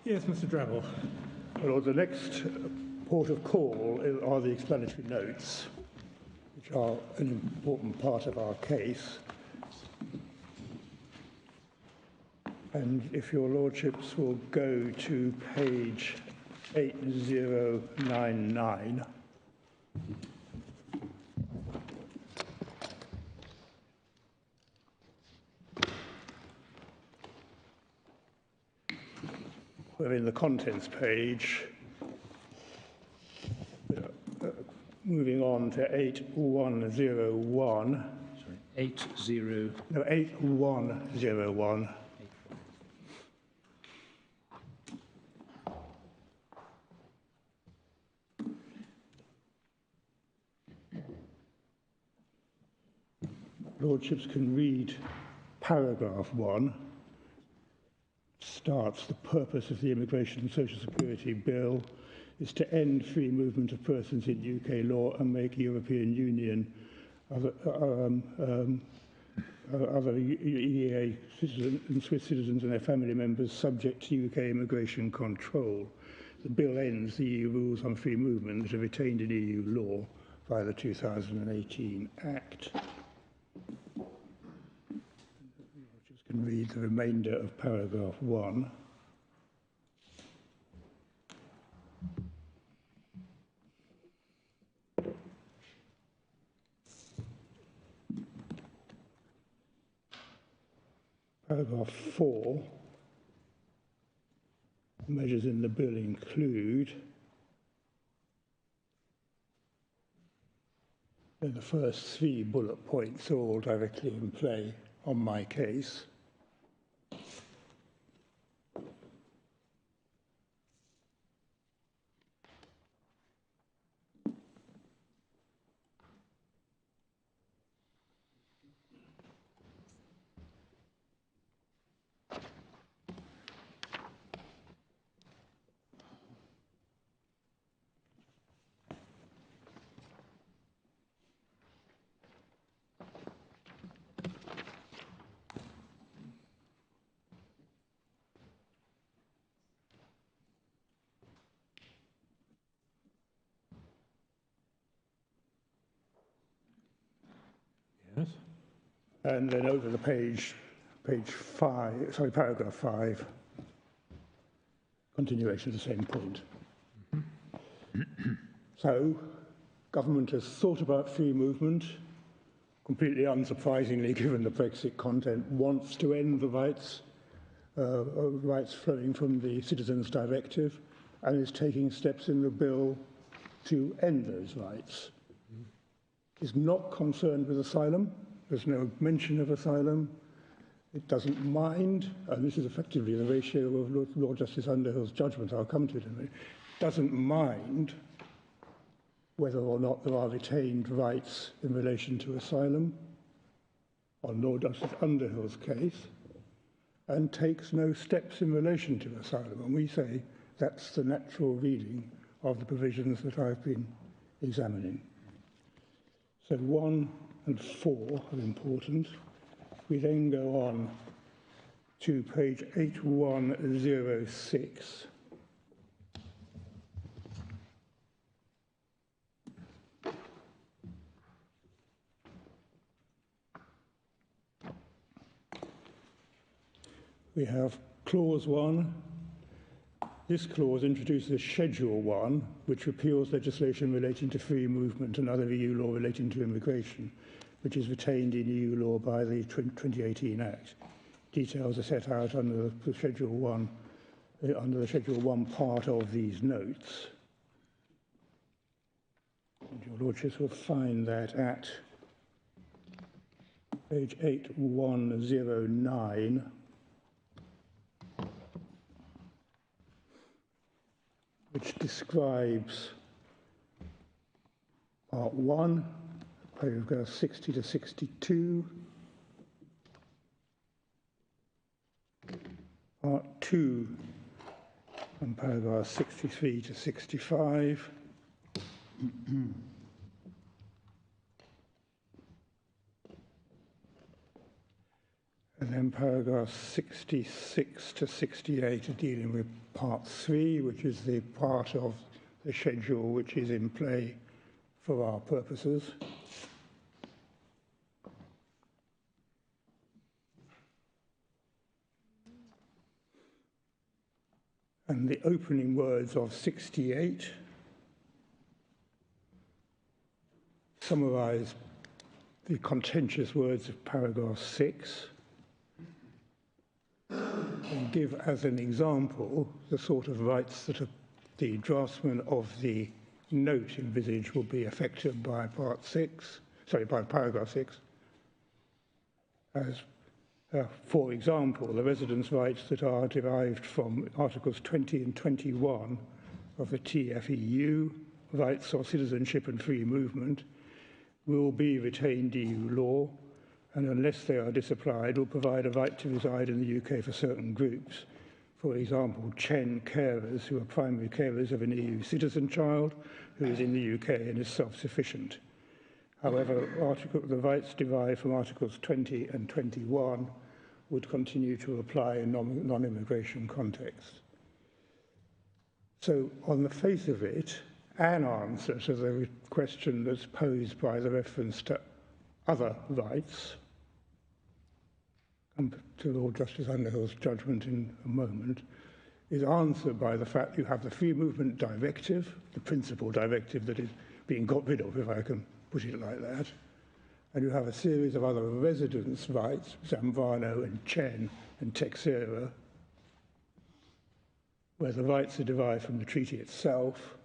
Yes, Mr. Drabble. Well, the next port of call are the explanatory notes, which are an important part of our case. And if your lordships will go to page 8099. We're in the contents page, moving on to 8101. Sorry, 80. No, 8101. Lordships can read paragraph 1. Starts, the purpose of the Immigration and Social Security Bill is to end free movement of persons in UK law and make European Union other EEA citizens and Swiss citizens and their family members subject to UK immigration control. The bill ends the EU rules on free movement that are retained in EU law via the 2018 Act. Can read the remainder of paragraph 1. Paragraph 4. Measures in the bill include. And the first 3 bullet points are all directly in play on my case. Yes. And then over the page 5, sorry, paragraph 5, continuation of the same point. So, government has thought about free movement, completely unsurprisingly given the Brexit content, wants to end the rights flowing from the Citizens Directive, and is taking steps in the bill to end those rights. Is not concerned with asylum. There's no mention of asylum. It doesn't mind, and this is effectively the ratio of Lord Justice Underhill's judgment, I'll come to it in a minute, doesn't mind whether or not there are retained rights in relation to asylum on Lord Justice Underhill's case, and takes no steps in relation to asylum. And we say that's the natural reading of the provisions that I've been examining. So 1 and 4 are important. We then go on to page 8106. We have clause 1. This clause introduces Schedule 1, which repeals legislation relating to free movement and other EU law relating to immigration, which is retained in EU law by the 2018 Act. Details are set out under the Schedule 1, under the Schedule 1 part of these notes. And your lordships will find that at page 8109. Which describes part 1, paragraph 60 to 62, part 2, from paragraph 63 to 65, And then paragraphs 66 to 68 are dealing with part 3, which is the part of the schedule which is in play for our purposes. And the opening words of 68 summarize the contentious words of paragraph 6 and give as an example the sort of rights that the draftsman of the note envisaged will be affected by by paragraph 6. As, for example, the residence rights that are derived from Articles 20 and 21 of the TFEU, rights of citizenship and free movement, will be retained EU law, and unless they are disapplied, will provide a right to reside in the UK for certain groups. For example, CHEN carers, who are primary carers of an EU citizen child who is in the UK and is self-sufficient. However, the rights derived from Articles 20 and 21 would continue to apply in non-immigration contexts. So, on the face of it, an answer to the question that's posed by the reference to other rights, and to Lord Justice Underhill's judgment in a moment, is answered by the fact you have the Free Movement Directive, the principal directive that is being got rid of, if I can put it like that, and you have a series of other residence rights, Zambrano and Chen and Texera, where the rights are derived from the treaty itself,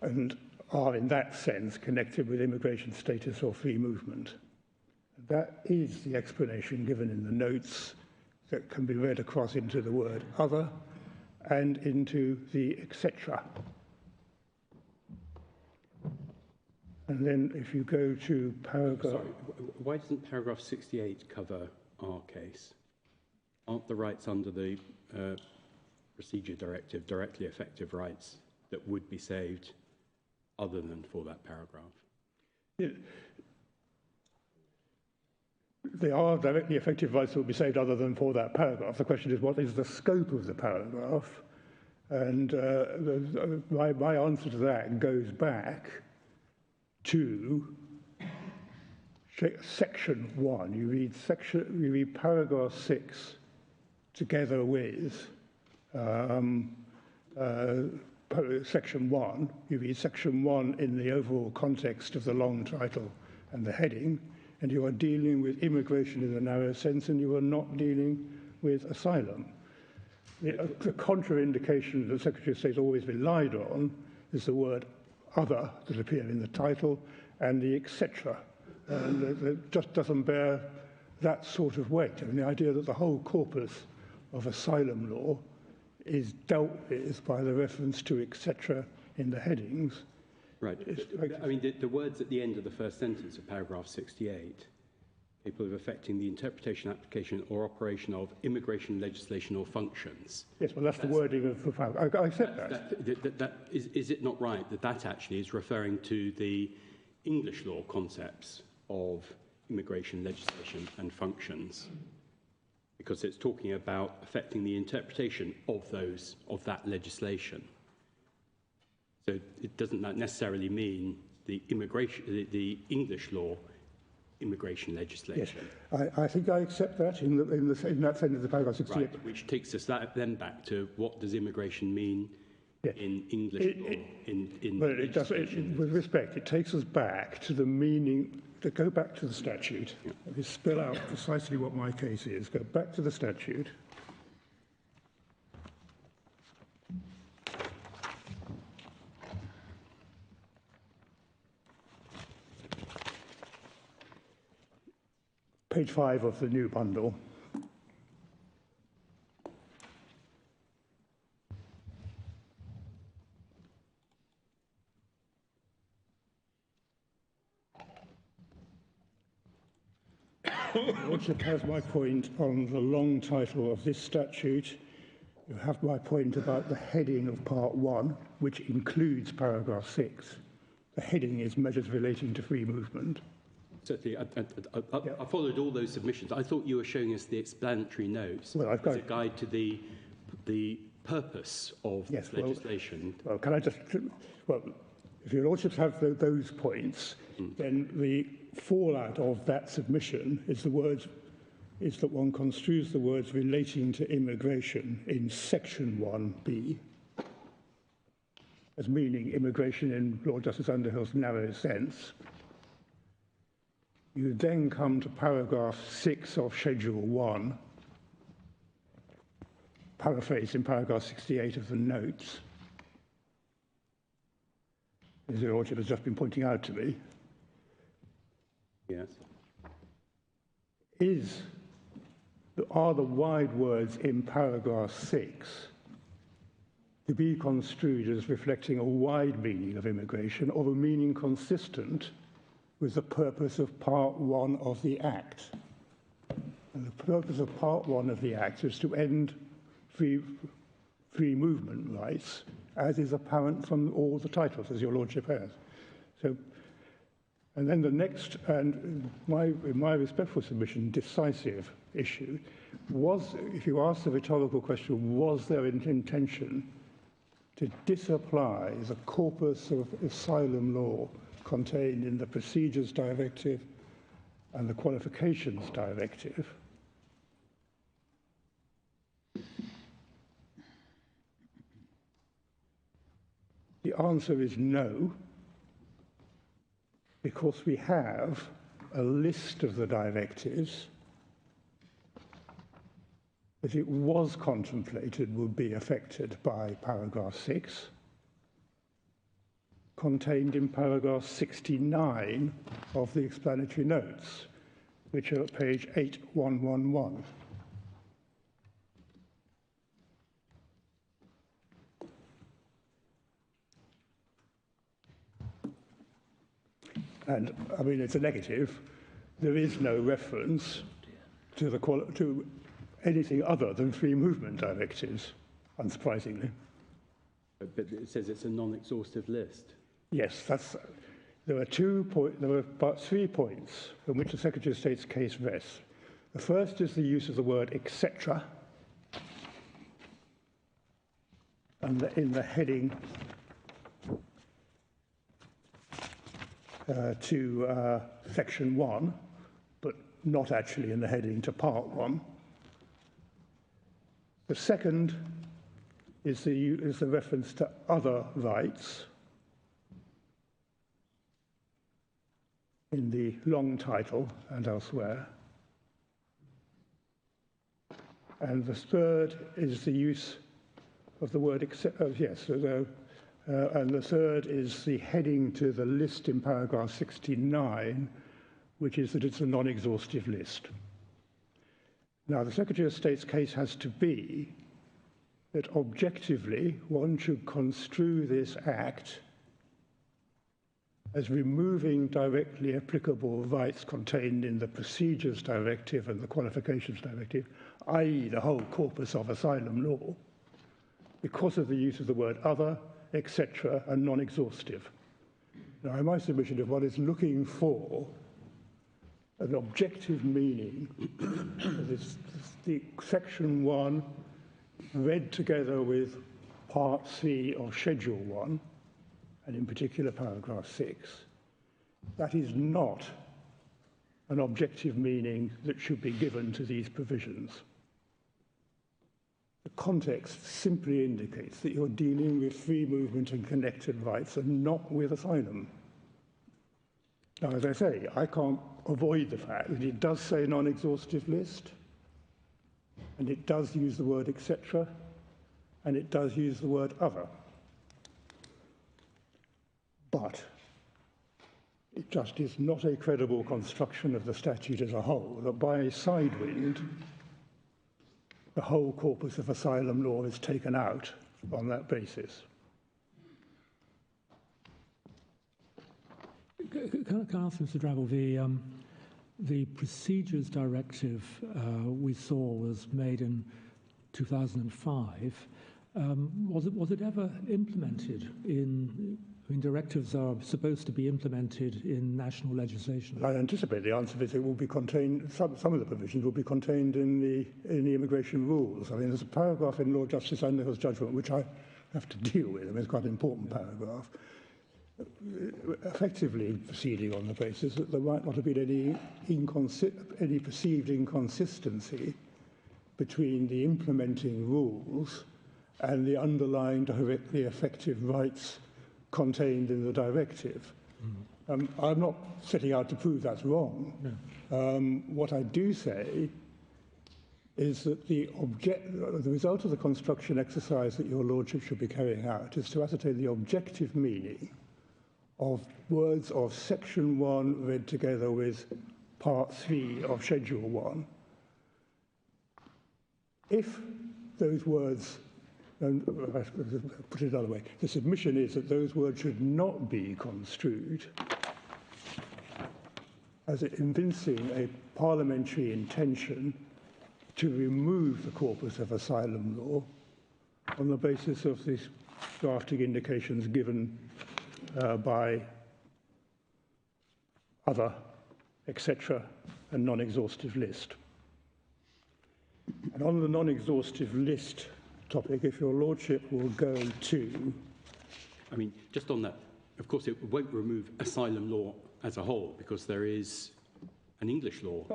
and are in that sense connected with immigration status or free movement. That is the explanation given in the notes that can be read across into the word other and into the etc. And then if you go to paragraph... Sorry, why doesn't paragraph 68 cover our case? Aren't the rights under the procedure directive directly effective rights that would be saved other than for that paragraph? They are directly effective rights that will be saved other than for that paragraph. The question is, what is the scope of the paragraph? And my answer to that goes back to section 1. You read paragraph 6 together with section 1. You read section 1 in the overall context of the long title and the heading, and you are dealing with immigration in the narrow sense, and you are not dealing with asylum. The contraindication that the Secretary of State always relied on is the word other that appear in the title and the etc. And it just doesn't bear that sort of weight. I mean, the idea that the whole corpus of asylum law is dealt with by the reference to etc. in the headings. Right. I mean, the words at the end of the first sentence of paragraph 68, people of affecting the interpretation, application, or operation of immigration legislation or functions. Yes, well, that's the wording of the paragraph. I accept that. Is it not right that that actually is referring to the English law concepts of immigration legislation and functions? Because it's talking about affecting the interpretation of that legislation. So it doesn't necessarily mean the English law immigration legislation. Yes, I think I accept that in that sentence of the paragraph 68. Right, which takes us then back to what does immigration mean in English law? Well, it does. With respect, it takes us back to the meaning. To go back to the statute. Yeah. Let me spell out precisely what my case is. Go back to the statute. Page 5 of the new bundle. Lordship has my point on the long title of this statute. You have my point about the heading of Part 1, which includes paragraph 6. the heading is measures relating to free movement. Certainly, I followed all those submissions. I thought you were showing us the explanatory notes as a guide to the purpose of this legislation. Well, can I just... Well, if your lordships have those points, then the fallout of that submission is that one construes the words relating to immigration in section 1B as meaning immigration in Lord Justice Underhill's narrow sense. You then come to paragraph 6 of Schedule 1, paraphrased in paragraph 68 of the notes, as your lordship has just been pointing out to me. Yes. Are the wide words in paragraph 6 to be construed as reflecting a wide meaning of immigration or a meaning consistent with the purpose of Part 1 of the Act? And the purpose of Part 1 of the Act is to end free movement rights, as is apparent from all the titles, as your lordship has. So, and then the next, and in my respectful submission, decisive issue was, if you ask the rhetorical question, was there an intention to disapply the corpus of asylum law contained in the Procedures Directive and the Qualifications Directive? The answer is no, because we have a list of the directives that it was contemplated would be affected by paragraph 6, contained in paragraph 69 of the explanatory notes, which are at page 8111. And, I mean, it's a negative. There is no reference to anything other than free movement directives, unsurprisingly. But it says it's a non-exhaustive list. Yes, there were about 3 points from which the Secretary of State's case rests. The first is the use of the word etc. And in the heading to section 1, but not actually in the heading to part 1. The second is the reference to other rights in the long title and elsewhere. And the third is the use of the word and the third is the heading to the list in paragraph 69, which is that it's a non-exhaustive list. Now, the Secretary of State's case has to be that objectively one should construe this Act as removing directly applicable rights contained in the Procedures Directive and the Qualifications Directive, i.e. the whole corpus of asylum law, because of the use of the word other, etc., and non-exhaustive. Now, in my submission, if one is looking for an objective meaning, the section 1 read together with part C of schedule 1, and in particular paragraph 6, that is not an objective meaning that should be given to these provisions. The context simply indicates that you're dealing with free movement and connected rights and not with asylum. Now, as I say, I can't avoid the fact that it does say non-exhaustive list, and it does use the word etc., and it does use the word other. But it just is not a credible construction of the statute as a whole, that by a sidewind, the whole corpus of asylum law is taken out on that basis. Can I ask Mr. Drabble, the Procedures Directive we saw was made in 2005. Was it ever implemented in? I mean, directives are supposed to be implemented in national legislation. I anticipate the answer is it will be contained. Some of the provisions will be contained in the immigration rules. I mean, there's a paragraph in Lord Justice Underhill's judgment which I have to deal with. I mean, it's quite an important paragraph. Effectively proceeding on the basis that there might not have been any perceived inconsistency between the implementing rules and the underlying directly effective rights contained in the directive. I'm not setting out to prove that's wrong. No. What I do say is that the result of the construction exercise that your Lordship should be carrying out is to ascertain the objective meaning of words of Section 1 read together with Part 3 of Schedule 1. If those words, and put it another way, the submission is that those words should not be construed as evincing a parliamentary intention to remove the corpus of asylum law on the basis of these drafting indications given by other, etc., and non-exhaustive list. And on the non-exhaustive list topic, if your Lordship will go to... I mean, just on that, of course, it won't remove asylum law as a whole, because there is an English law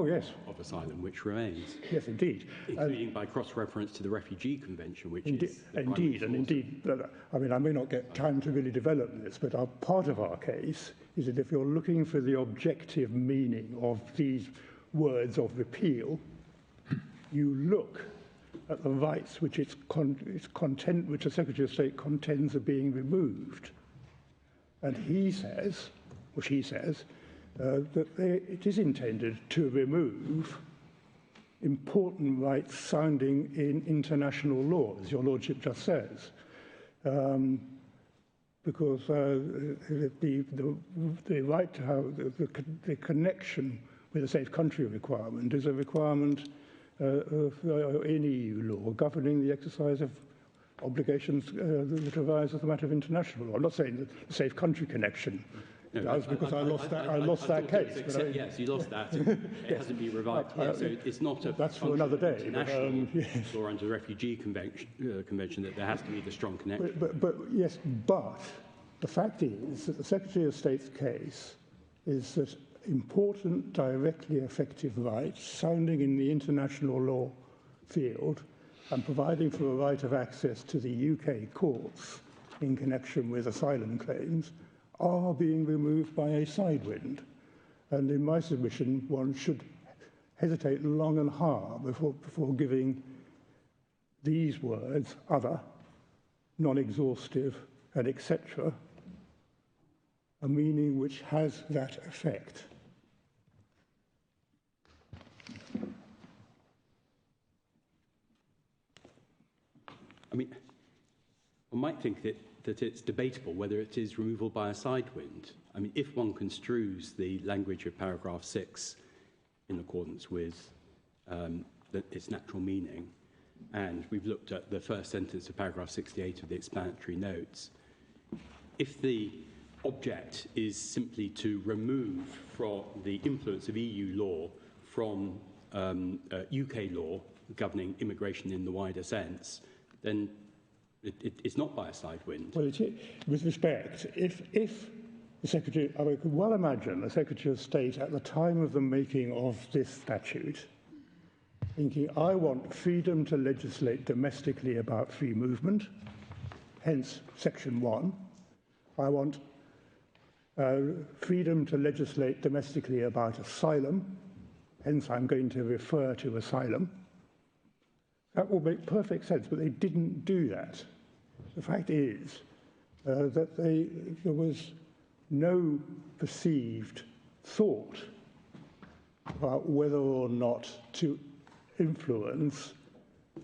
of asylum which remains. Yes, indeed. Including by cross-reference to the Refugee Convention, which is... Indeed. I mean, I may not get time to really develop this, but part of our case is that if you're looking for the objective meaning of these words of repeal, you look at the rights which which the Secretary of State contends are being removed. And he says, that it is intended to remove important rights sounding in international law, as your Lordship just says. Because the right to have the connection with a safe country requirement is a requirement in EU law governing the exercise of obligations that arise as a matter of international law. I'm not saying that the safe country connection does, because I lost that case. Yes, you lost that. It hasn't been revived yet, so it's not a... That's for another day. International law under the Refugee Convention that there has to be the strong connection. But the fact is that the Secretary of State's case is that important directly effective rights sounding in the international law field and providing for a right of access to the UK courts in connection with asylum claims are being removed by a sidewind. And in my submission, one should hesitate long and hard before giving these words, other, non-exhaustive, and etc., a meaning which has that effect. I mean, one might think that it's debatable whether it is removal by a sidewind. I mean, if one construes the language of paragraph 6 in accordance with its natural meaning, and we've looked at the first sentence of paragraph 68 of the explanatory notes, if the object is simply to remove from the influence of EU law from UK law governing immigration in the wider sense, then it's not by a sidewind. Well, with respect, if the Secretary, I could well imagine the Secretary of State at the time of the making of this statute thinking, I want freedom to legislate domestically about free movement, hence Section 1. I want freedom to legislate domestically about asylum, hence I'm going to refer to asylum. That will make perfect sense, but they didn't do that. The fact is that there was no perceived thought about whether or not to influence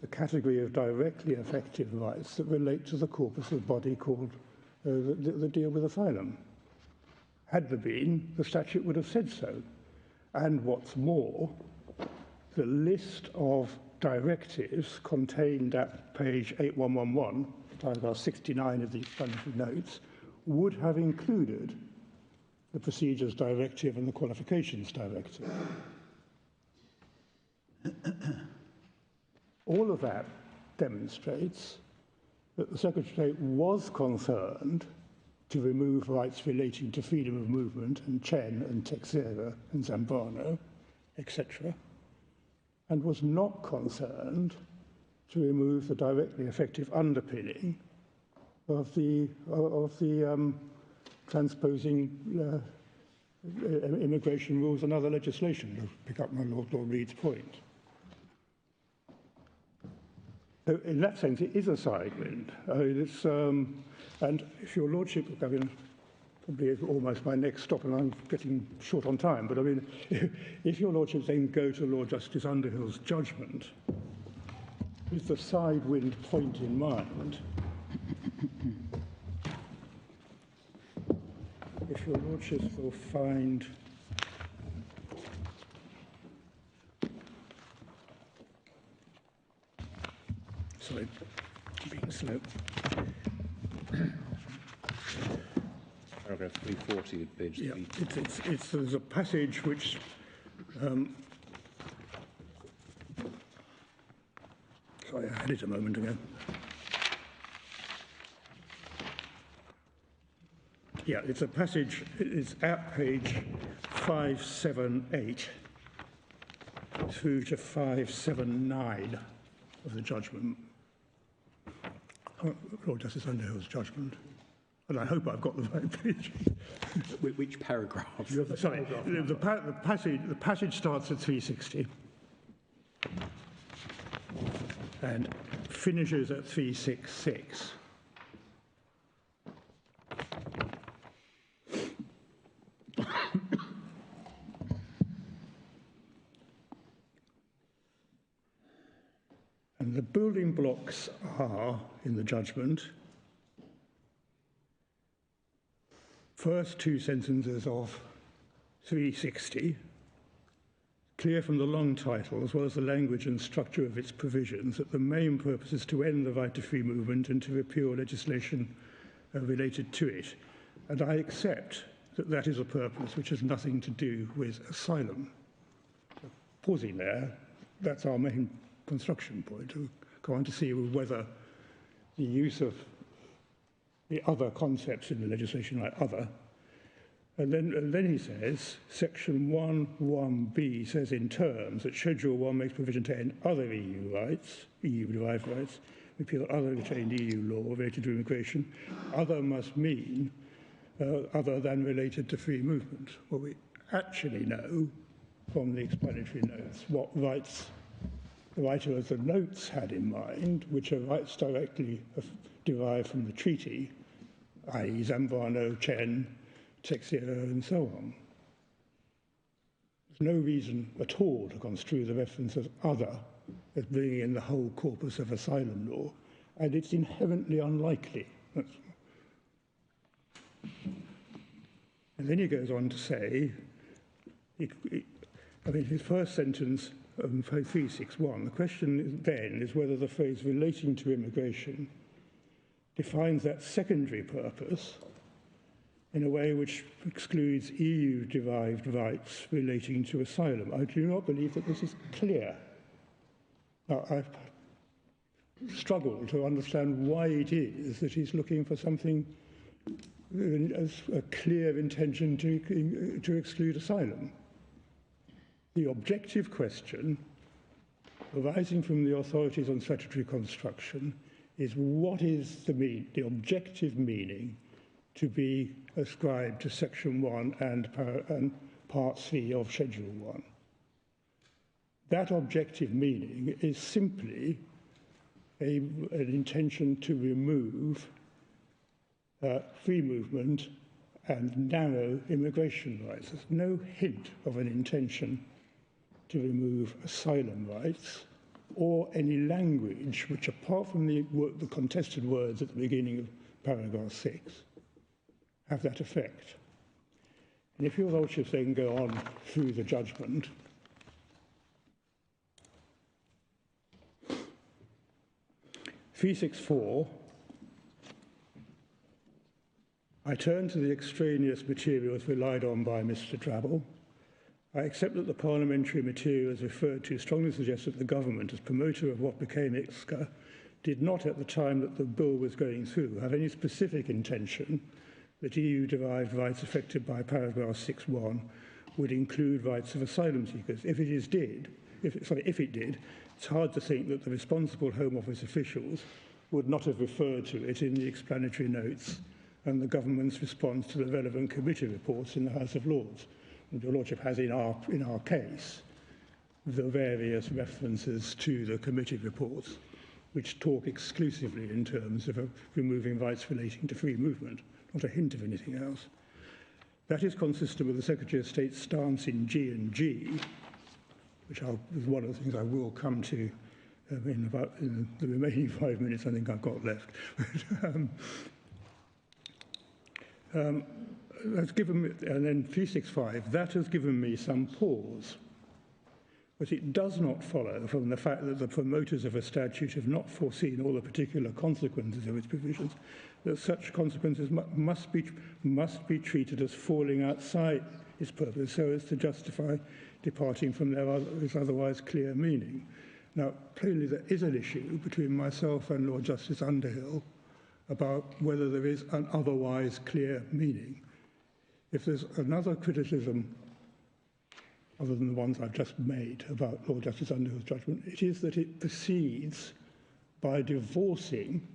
the category of directly effective rights that relate to the corpus of body called the deal with asylum. Had there been, the statute would have said so. And what's more, the list of directives contained at page 8111, paragraph 69 of the explanatory notes, would have included the Procedures Directive and the Qualifications Directive. All of that demonstrates that the Secretary of State was concerned to remove rights relating to freedom of movement and Chen and Teixeira and Zambrano, etc., and was not concerned to remove the directly effective underpinning of the transposing immigration rules and other legislation, to pick up my Lord Reed's point. So in that sense, it is a side wind. I mean, it's, and if your Lordship, I mean, probably is almost my next stop, and I'm getting short on time, but I mean, if your Lordship then go to Lord Justice Underhill's judgment, with the side wind point in mind, if your Lordships will find sorry, I'm being slow. Paragraph 340 of page 3. Yeah, there's a passage which sorry, I had it a moment ago. Yeah, it's a passage, it's at page 578 through to 579 of the judgment, Lord Justice Underhill's judgment. And I hope I've got the right page. Which paragraph? Sorry, the passage starts at 360 and finishes at 366. And the building blocks are, in the judgment, first two sentences of 360, clear from the long title, as well as the language and structure of its provisions, that the main purpose is to end the right to free movement and to repeal legislation related to it. And I accept that that is a purpose which has nothing to do with asylum. Pausing there, that's our main construction point, to go on to see whether the use of the other concepts in the legislation, like other, and then he says, section 1(1)(b) says in terms that Schedule 1 makes provision to end other EU rights, EU-derived rights, repeal other retained EU law related to immigration. Other must mean other than related to free movement. Well, we actually know from the explanatory notes what rights the writer of the notes had in mind, which are rights directly derived from the treaty, i.e. Zambrano, Chen, Teixeira, and so on. There's no reason at all to construe the reference of other as bringing in the whole corpus of asylum law, and it's inherently unlikely. And then he goes on to say, I mean, his first sentence of 361, the question then is whether the phrase relating to immigration defines that secondary purpose in a way which excludes EU-derived rights relating to asylum. I do not believe that this is clear. Now, I've struggled to understand why it is that he's looking for something as a clear intention to exclude asylum. The objective question arising from the authorities on statutory construction is what is the objective meaning to be ascribed to Section 1 and Part C of Schedule 1. That objective meaning is simply an intention to remove free movement and narrow immigration rights. There's no hint of an intention to remove asylum rights or any language which, apart from the contested words at the beginning of paragraph 6, have that effect. And if your Lordships then go on through the judgment, 364, I turn to the extraneous materials relied on by Mr. Drabble. I accept that the parliamentary materials referred to strongly suggest that the government, as promoter of what became ICSCA, did not, at the time that the bill was going through, have any specific intention that EU-derived rights affected by paragraph 6.1 would include rights of asylum seekers. If it did, it's hard to think that the responsible Home Office officials would not have referred to it in the explanatory notes and the government's response to the relevant committee reports in the House of Lords. And Your Lordship has, in our case, the various references to the committee reports, which talk exclusively in terms of removing rights relating to free movement, not a hint of anything else. That is consistent with the Secretary of State's stance in G and G, which is one of the things I will come to in the remaining 5 minutes I think I've got left. That's given me, and then 365, that has given me some pause. But it does not follow from the fact that the promoters of a statute have not foreseen all the particular consequences of its provisions, that such consequences must be treated as falling outside its purpose so as to justify departing from its otherwise clear meaning. Now, plainly there is an issue between myself and Lord Justice Underhill about whether there is an otherwise clear meaning. If there's another criticism other than the ones I've just made about Lord Justice Underhill's judgment, it is that it proceeds by divorcing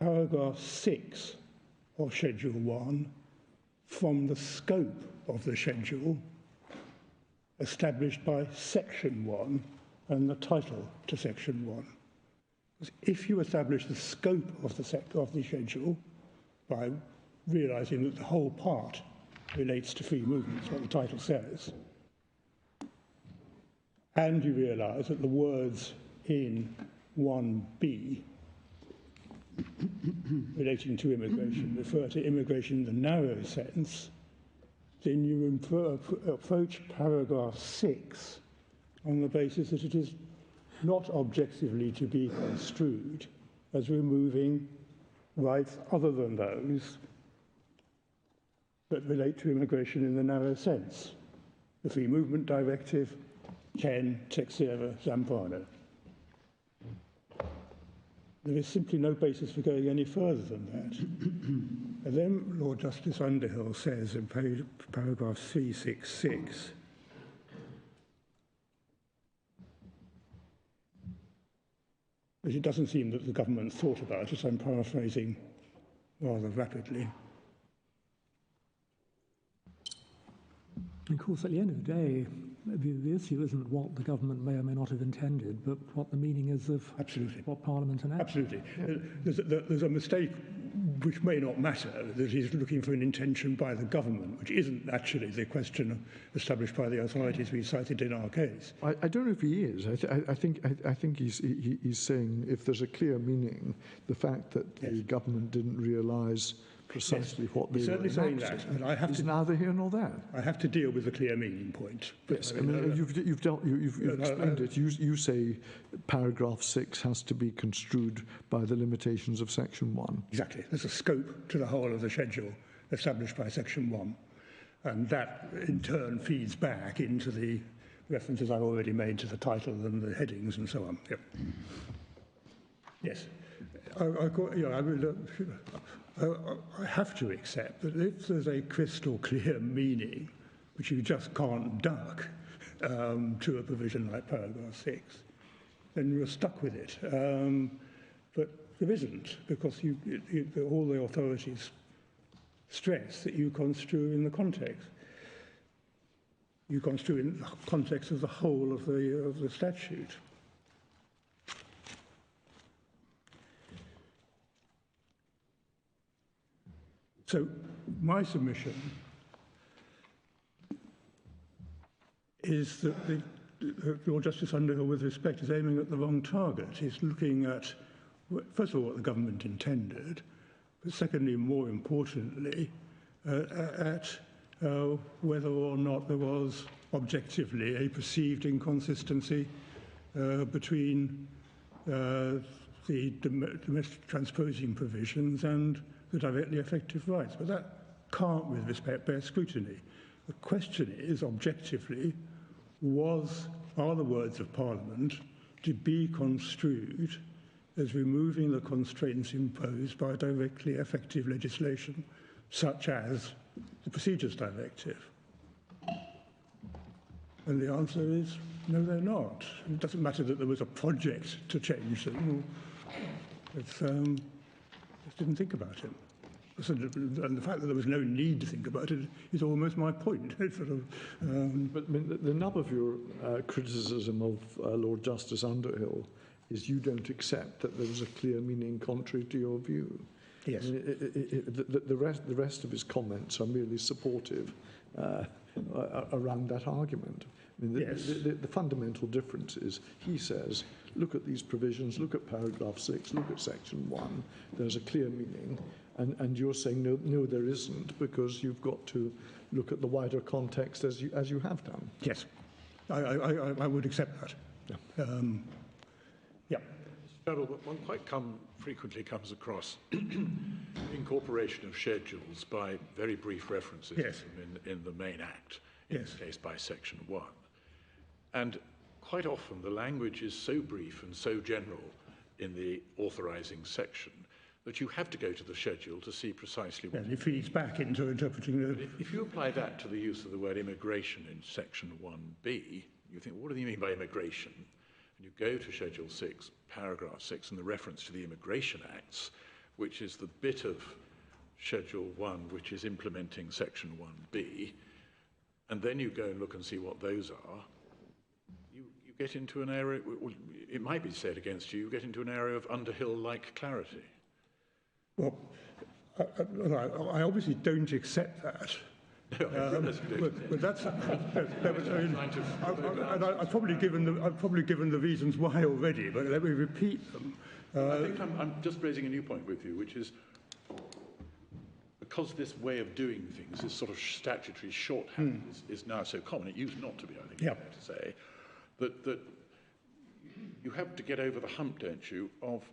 paragraph 6 of Schedule 1 from the scope of the schedule established by Section 1 and the title to Section 1. Because if you establish the scope of the schedule by realising that the whole part relates to free movements, what the title says, and you realise that the words in 1B relating to immigration refer to immigration in the narrow sense, then you approach paragraph 6 on the basis that it is not objectively to be construed as removing rights other than those that relate to immigration in the narrow sense. The Free Movement Directive, 10, Texera, Zampano. There is simply no basis for going any further than that. And then Lord Justice Underhill says in paragraph 366, that it doesn't seem that the government thought about it, I'm paraphrasing rather rapidly. Of course, at the end of the day, the issue isn't what the government may or may not have intended, but what the meaning is of what Parliament enacted. Absolutely. There's a mistake which may not matter, that he's looking for an intention by the government, which isn't actually the question established by the authorities we cited in our case. I don't know if he is. I think he's saying if there's a clear meaning, the fact that the government didn't realise precisely what they were saying that, and I have is to, neither here nor there. I have to deal with the clear meaning point. Yes, I mean, you've explained it. You say paragraph 6 has to be construed by the limitations of Section 1. Exactly. There's a scope to the whole of the schedule established by Section 1, and that in turn feeds back into the references I've already made to the title and the headings and so on. Yep. Yes. I have to accept that if there's a crystal clear meaning, which you just can't duck to a provision like paragraph 6, then you're stuck with it. But there isn't, because all the authorities stress that you construe in the context. You construe in the context of the whole of the statute. So my submission is that Lord Justice Underhill, with respect, is aiming at the wrong target. He's looking at, first of all, what the government intended, but secondly, more importantly, at whether or not there was objectively a perceived inconsistency between the domestic transposing provisions and the directly effective rights. But that can't, with respect, bear scrutiny. The question is, objectively, are the words of Parliament to be construed as removing the constraints imposed by directly effective legislation, such as the Procedures Directive? And the answer is, no, they're not. It doesn't matter that there was a project to change them. Just didn't think about it. And the fact that there was no need to think about it is almost my point. But I mean, the nub of your criticism of Lord Justice Underhill is you don't accept that there was a clear meaning contrary to your view. Yes. I mean, the rest of his comments are merely supportive around that argument. I mean, yes. The fundamental difference is he says, look at these provisions, look at paragraph 6, look at section 1, there's a clear meaning. And you're saying, no, there isn't, because you've got to look at the wider context as you have done. Yes, I would accept that. Yeah. Yeah. Gerald, one quite frequently comes across incorporation of schedules by very brief references yes. in the main act, in yes. this case by section 1. And quite often the language is so brief and so general in the authorising section that you have to go to the schedule to see precisely what... And it feeds back into interpreting the... If you apply that to the use of the word immigration in section 1b, you think, what do you mean by immigration? And you go to Schedule 6, paragraph 6, and the reference to the Immigration Acts, which is the bit of Schedule 1 which is implementing section 1b, and then you go and look and see what those are, you get into an area, it might be said against you, you get into an area of Underhill-like clarity. Well, I obviously don't accept that. But that's. I've probably given the reasons why already, but let me repeat them. I think I'm just raising a new point with you, which is because this way of doing things, this sort of statutory shorthand, is now so common. It used not to be, I think, fair to say, that you have to get over the hump, don't you, of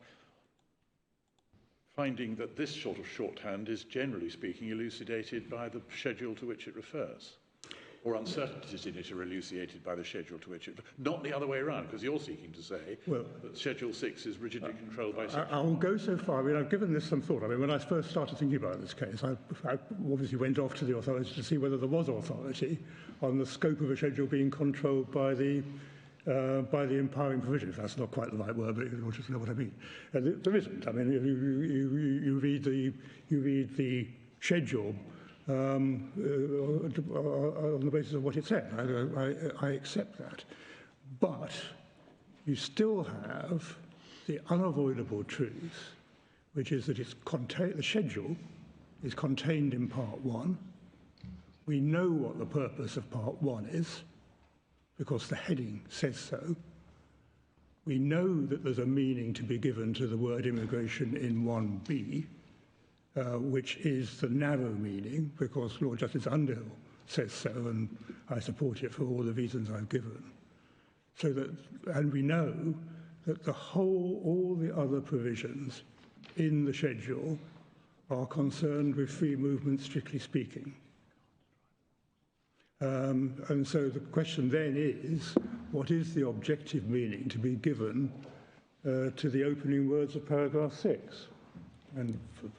finding that this sort of shorthand is, generally speaking, elucidated by the schedule to which it refers, or uncertainties in it are elucidated by the schedule to which it refers. Not the other way around, because you're seeking to say that Schedule 6 is rigidly controlled by Section 1. I'll go so far. I mean, I've given this some thought. I mean, when I first started thinking about this case, I obviously went off to the authorities to see whether there was authority on the scope of a schedule being controlled by the empowering provisions. That's not quite the right word, but you'll just know what I mean. There isn't. I mean, you read the schedule on the basis of what it said. I accept that. But you still have the unavoidable truth, which is that the schedule is contained in Part 1. We know what the purpose of Part 1 is, because the heading says so. We know that there's a meaning to be given to the word immigration in 1b, which is the narrow meaning, because Lord Justice Underhill says so, and I support it for all the reasons I've given. And we know that all the other provisions in the schedule are concerned with free movement, strictly speaking. And so the question then is, what is the objective meaning to be given to the opening words of paragraph 6? And for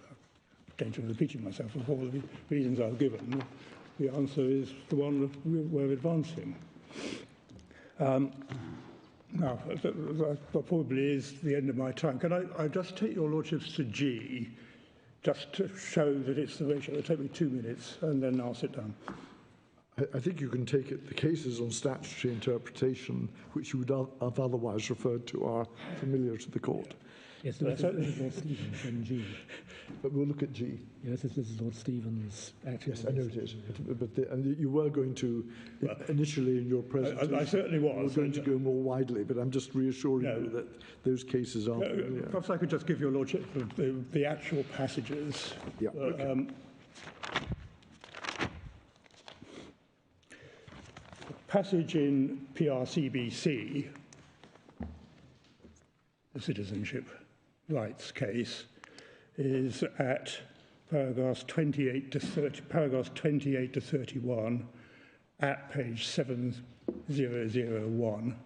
danger of repeating myself, for all the reasons I've given, the answer is the one we're advancing. Now, that probably is the end of my time. Can I just take your lordships to G, just to show that it's the ratio? It'll take me 2 minutes, and then I'll sit down. I think you can take it, the cases on statutory interpretation, which you would have otherwise referred to, are familiar to the court. Yes, this is Lord Stevens in G. But we'll look at G. Yes, this is Lord Stevens. Yes, I know it is. And you were going to, initially in your presentation, I certainly was. You were going to go more widely, but I'm just reassuring you that those cases are familiar. Perhaps I could just give your lordship the actual passages. Yeah, okay. Passage in PRCBC, the citizenship rights case is at paragraphs 28 to 31 at page 7001.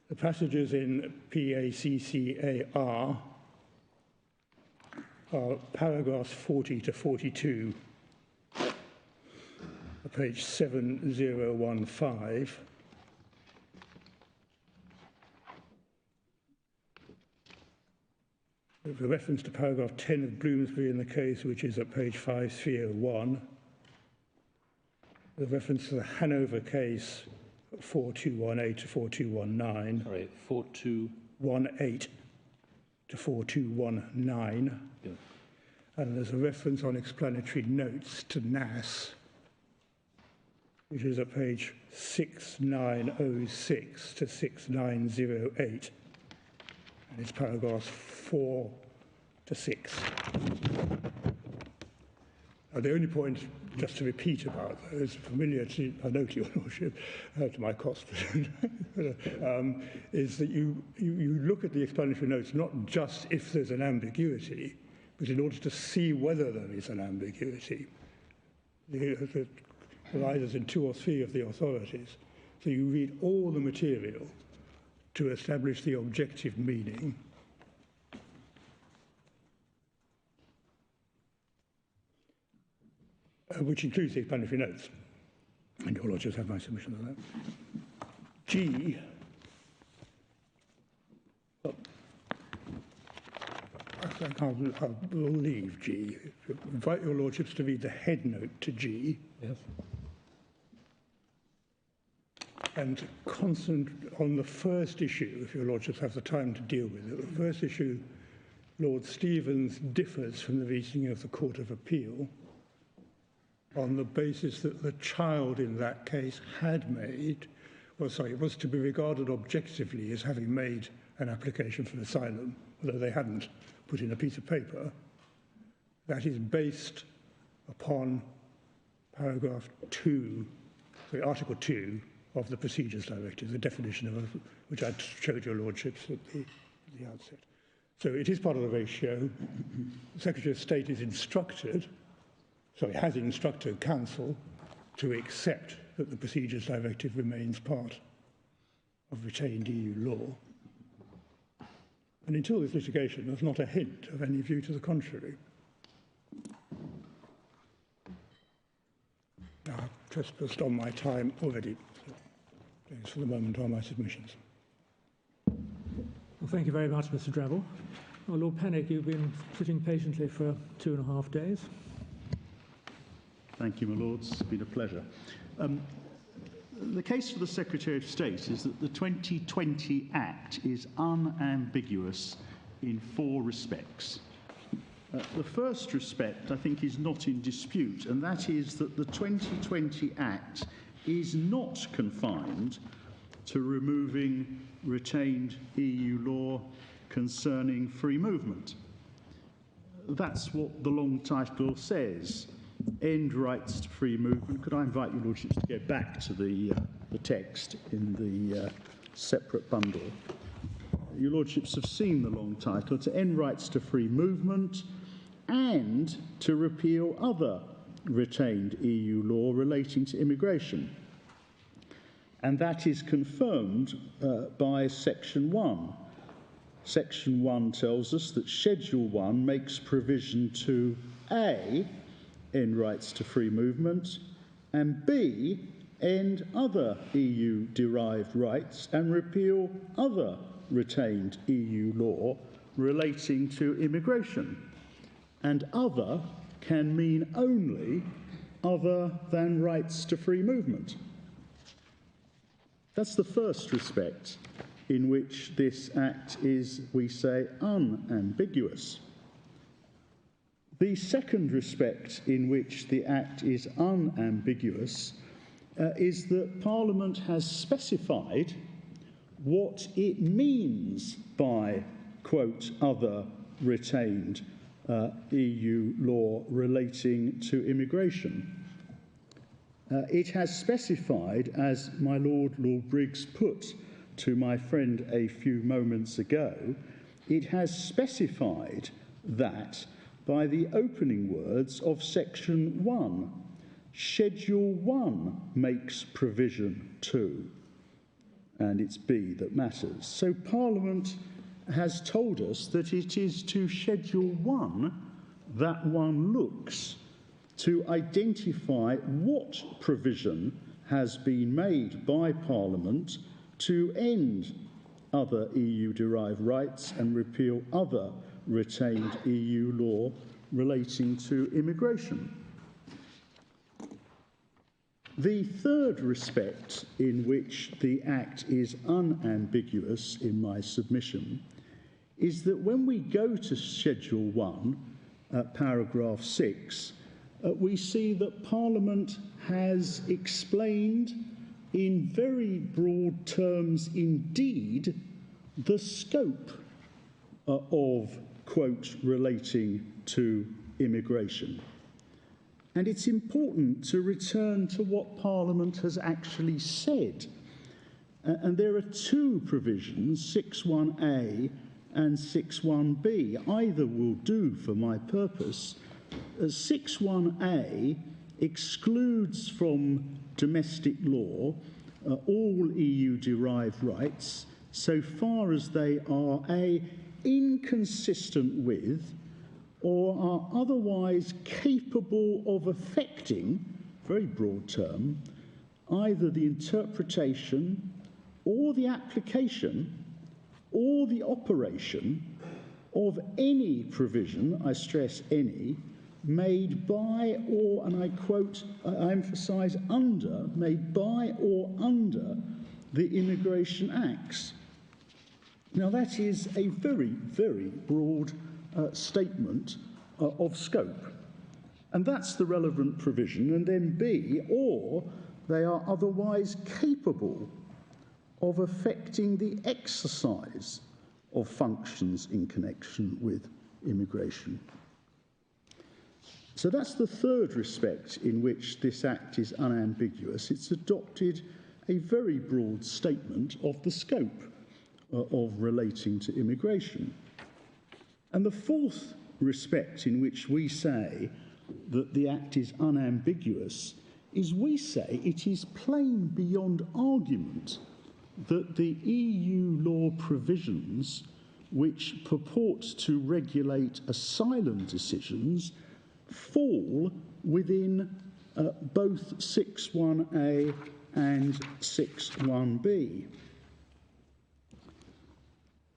The passages in PACCAR are paragraphs 40 to 42, page 7015. There's a reference to paragraph 10 of Bloomsbury in the case, which is at page 5301. The reference to the Hanover case, 4218 to 4219. Sorry, 4218 to 4219. Yeah. And there's a reference on explanatory notes to NAS, which is at page 6906 to 6908. And it's paragraphs 4 to 6. Now, the only point, just to repeat about those, familiar to, I know to your lordship, to my cost, is that you look at the explanatory notes not just if there's an ambiguity, but in order to see whether there is an ambiguity. It arises in 2 or 3 of the authorities. So you read all the material to establish the objective meaning. Which includes the explanatory notes. And your lordships have my submission of that. G. Well, I'll leave G. Invite your lordships to read the head note to G. Yes. And concentrate on the first issue, if your lordships have the time to deal with it. The first issue, Lord Stevens differs from the reasoning of the Court of Appeal on the basis that the child in that case had made, was to be regarded objectively as having made an application for asylum, although they hadn't put in a piece of paper. That is based upon paragraph 2, Article 2 of the Procedures Directive, the definition of which I showed your lordships at the outset. So it is part of the ratio. The Secretary of State is has instructed Council to accept that the Procedures Directive remains part of retained EU law. And until this litigation, there's not a hint of any view to the contrary. Now, I've trespassed on my time already. Thanks for the moment on my submissions. Well, thank you very much, Mr. Drabble. Well, Lord Pennick, you've been sitting patiently for 2.5 days. Thank you, my lords. It's been a pleasure. The case for the Secretary of State is that the 2020 Act is unambiguous in 4 respects. The first respect, I think, is not in dispute, and that is that the 2020 Act is not confined to removing retained EU law concerning free movement. That's what the long title says. End rights to free movement. Could I invite your lordships to go back to the text in the separate bundle? Your lordships have seen the long title, to end rights to free movement and to repeal other retained EU law relating to immigration. And that is confirmed by Section 1. Section 1 tells us that Schedule 1 makes provision to A, end rights to free movement, and B, end other EU-derived rights and repeal other retained EU law relating to immigration. And other can mean only other than rights to free movement. That's the first respect in which this Act is, we say, unambiguous. The second respect in which the Act is unambiguous is that Parliament has specified what it means by, quote, other retained EU law relating to immigration. it has specified, as my Lord Briggs put to my friend a few moments ago, it has specified that by the opening words of Section 1, Schedule 1 makes provision to, and it's B that matters. So Parliament has told us that it is to Schedule 1 that one looks to identify what provision has been made by Parliament to end other EU-derived rights and repeal other retained EU law relating to immigration. The third respect in which the Act is unambiguous in my submission is that when we go to Schedule 1, paragraph 6, we see that Parliament has explained in very broad terms indeed the scope of, quote, relating to immigration. And it's important to return to what Parliament has actually said. And there are two provisions, 6.1a and 6.1b. Either will do for my purpose. 6.1a excludes from domestic law all EU-derived rights so far as they are A, inconsistent with or are otherwise capable of affecting, very broad term, either the interpretation or the application or the operation of any provision, I stress any, made by or, and I quote, I emphasise under, made by or under the Immigration Acts. Now that is a very, very broad statement of scope. And that's the relevant provision. And then B, or they are otherwise capable of affecting the exercise of functions in connection with immigration. So that's the third respect in which this Act is unambiguous. It's adopted a very broad statement of the scope of relating to immigration. And the fourth respect in which we say that the Act is unambiguous is we say it is plain beyond argument that the EU law provisions which purport to regulate asylum decisions fall within both 6.1a and 6.1b.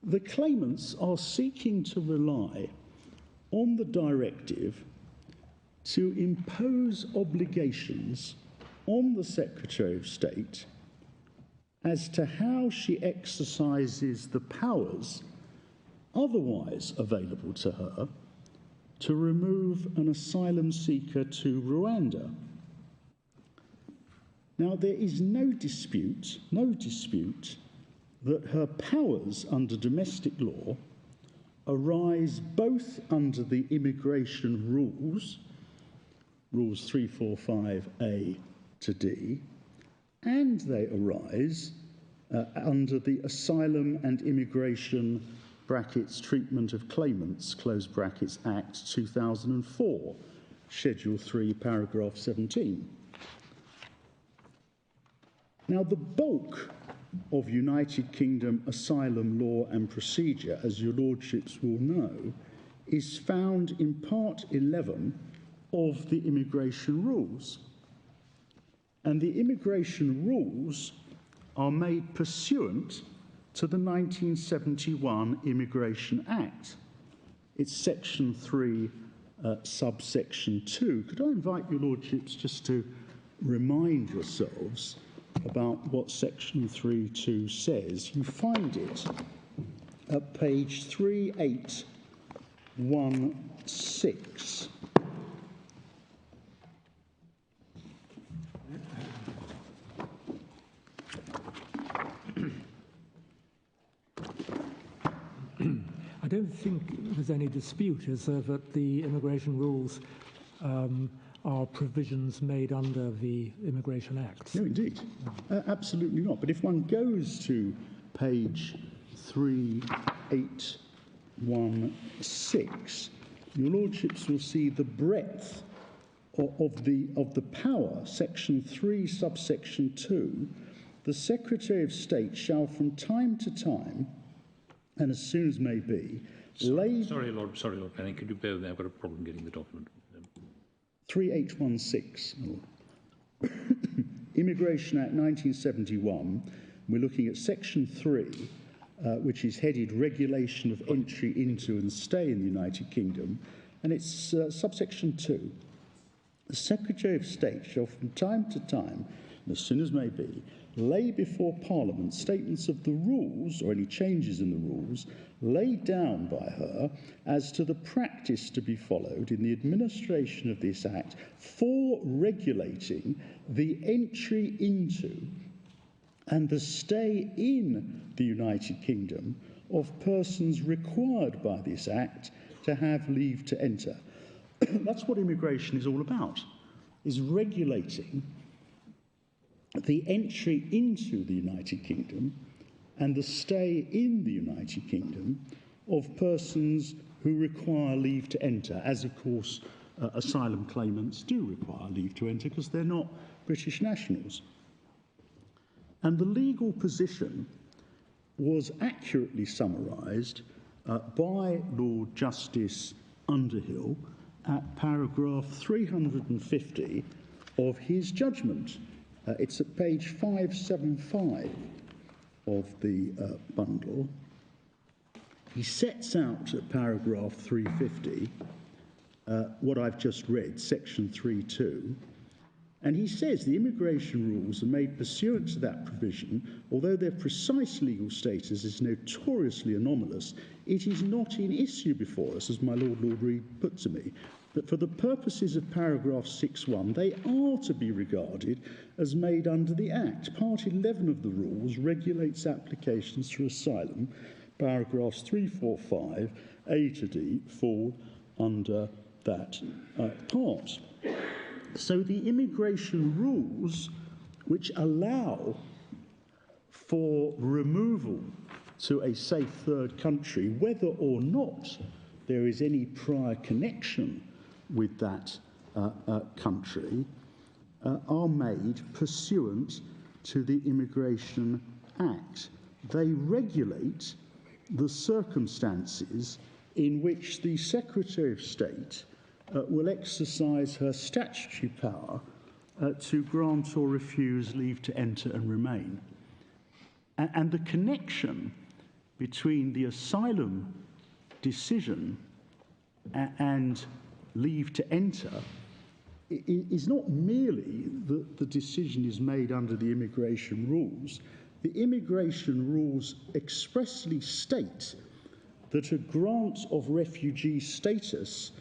The claimants are seeking to rely on the directive to impose obligations on the Secretary of State as to how she exercises the powers otherwise available to her to remove an asylum seeker to Rwanda. Now, there is no dispute that her powers under domestic law arise both under the immigration rules, rules 345A to D, and they arise under the Asylum and Immigration (brackets Treatment of Claimants) close brackets Act 2004, Schedule 3, paragraph 17. Now, the bulk of United Kingdom asylum law and procedure, as your lordships will know, is found in Part 11 of the immigration rules. And the immigration rules are made pursuant to the 1971 Immigration Act. It's Section 3, subsection 2. Could I invite your lordships just to remind yourselves about what Section 3.2 says? You find it at page 3816. I don't think there's any dispute, is there, that the immigration rules are provisions made under the Immigration Acts. No, indeed. Absolutely not. But if one goes to page 3816, your lordships will see the breadth of the power, section 3, subsection 2. The Secretary of State shall from time to time, and as soon as may be, Sorry, Lord Penning, could you bear with me? I've got a problem getting the document. 3816, Lord. Immigration Act 1971, we're looking at section 3, which is headed Regulation of Entry into and Stay in the United Kingdom, and it's subsection 2. The Secretary of State shall from time to time, and as soon as may be, lay before Parliament statements of the rules, or any changes in the rules, laid down by her as to the practice to be followed in the administration of this Act for regulating the entry into and the stay in the United Kingdom of persons required by this Act to have leave to enter. That's what immigration is all about, is regulating the entry into the United Kingdom and the stay in the United Kingdom of persons who require leave to enter, as of course asylum claimants do require leave to enter because they're not British nationals. And the legal position was accurately summarised by Lord Justice Underhill at paragraph 350 of his judgment. It's at page 575 of the bundle. He sets out at paragraph 350 what I've just read, section 3.2, and he says the immigration rules are made pursuant to that provision. Although their precise legal status is notoriously anomalous, it is not in issue before us, as my Lord Reid put to me, that for the purposes of paragraph 6.1, they are to be regarded as made under the Act. Part 11 of the rules regulates applications for asylum. Paragraphs 3, 4, 5, A to D fall under that part. So the immigration rules, which allow for removal to a safe third country, whether or not there is any prior connection with that country, are made pursuant to the Immigration Act. They regulate the circumstances in which the Secretary of State will exercise her statutory power to grant or refuse leave to enter and remain. And the connection between the asylum decision and leave to enter is not merely that the decision is made under the immigration rules. The immigration rules expressly state that a grant of refugee status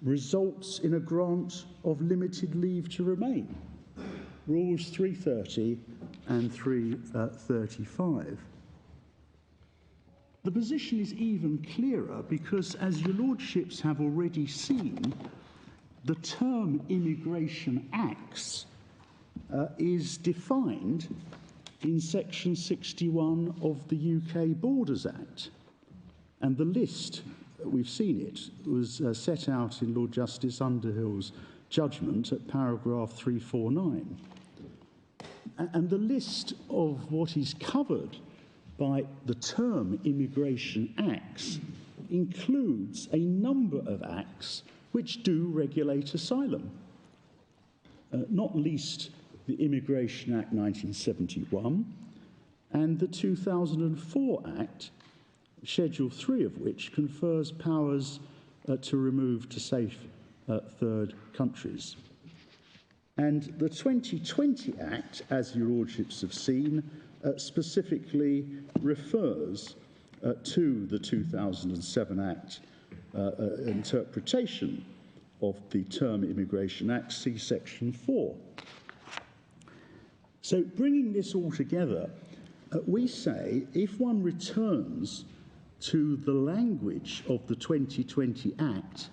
results in a grant of limited leave to remain. Rules 330 and 335. The position is even clearer because, as your lordships have already seen, the term Immigration Acts is defined in section 61 of the UK Borders Act. And the list, we've seen it, was set out in Lord Justice Underhill's judgment at paragraph 349. And the list of what is covered by the term Immigration Acts includes a number of acts which do regulate asylum, not least the Immigration Act 1971 and the 2004 Act, Schedule 3 of which confers powers to remove to safe third countries. And the 2020 Act, as your lordships have seen, specifically refers to the 2007 Act interpretation of the term Immigration Act, see Section 4. So bringing this all together, we say if one returns to the language of the 2020 Act,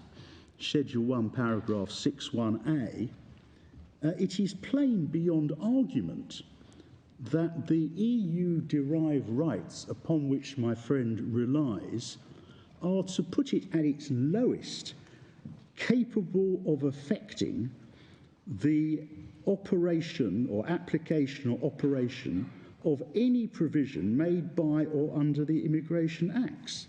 Schedule 1, paragraph 6.1a, it is plain beyond argument that the EU-derived rights upon which my friend relies are, to put it at its lowest, capable of affecting the operation or application or operation of any provision made by or under the Immigration Acts.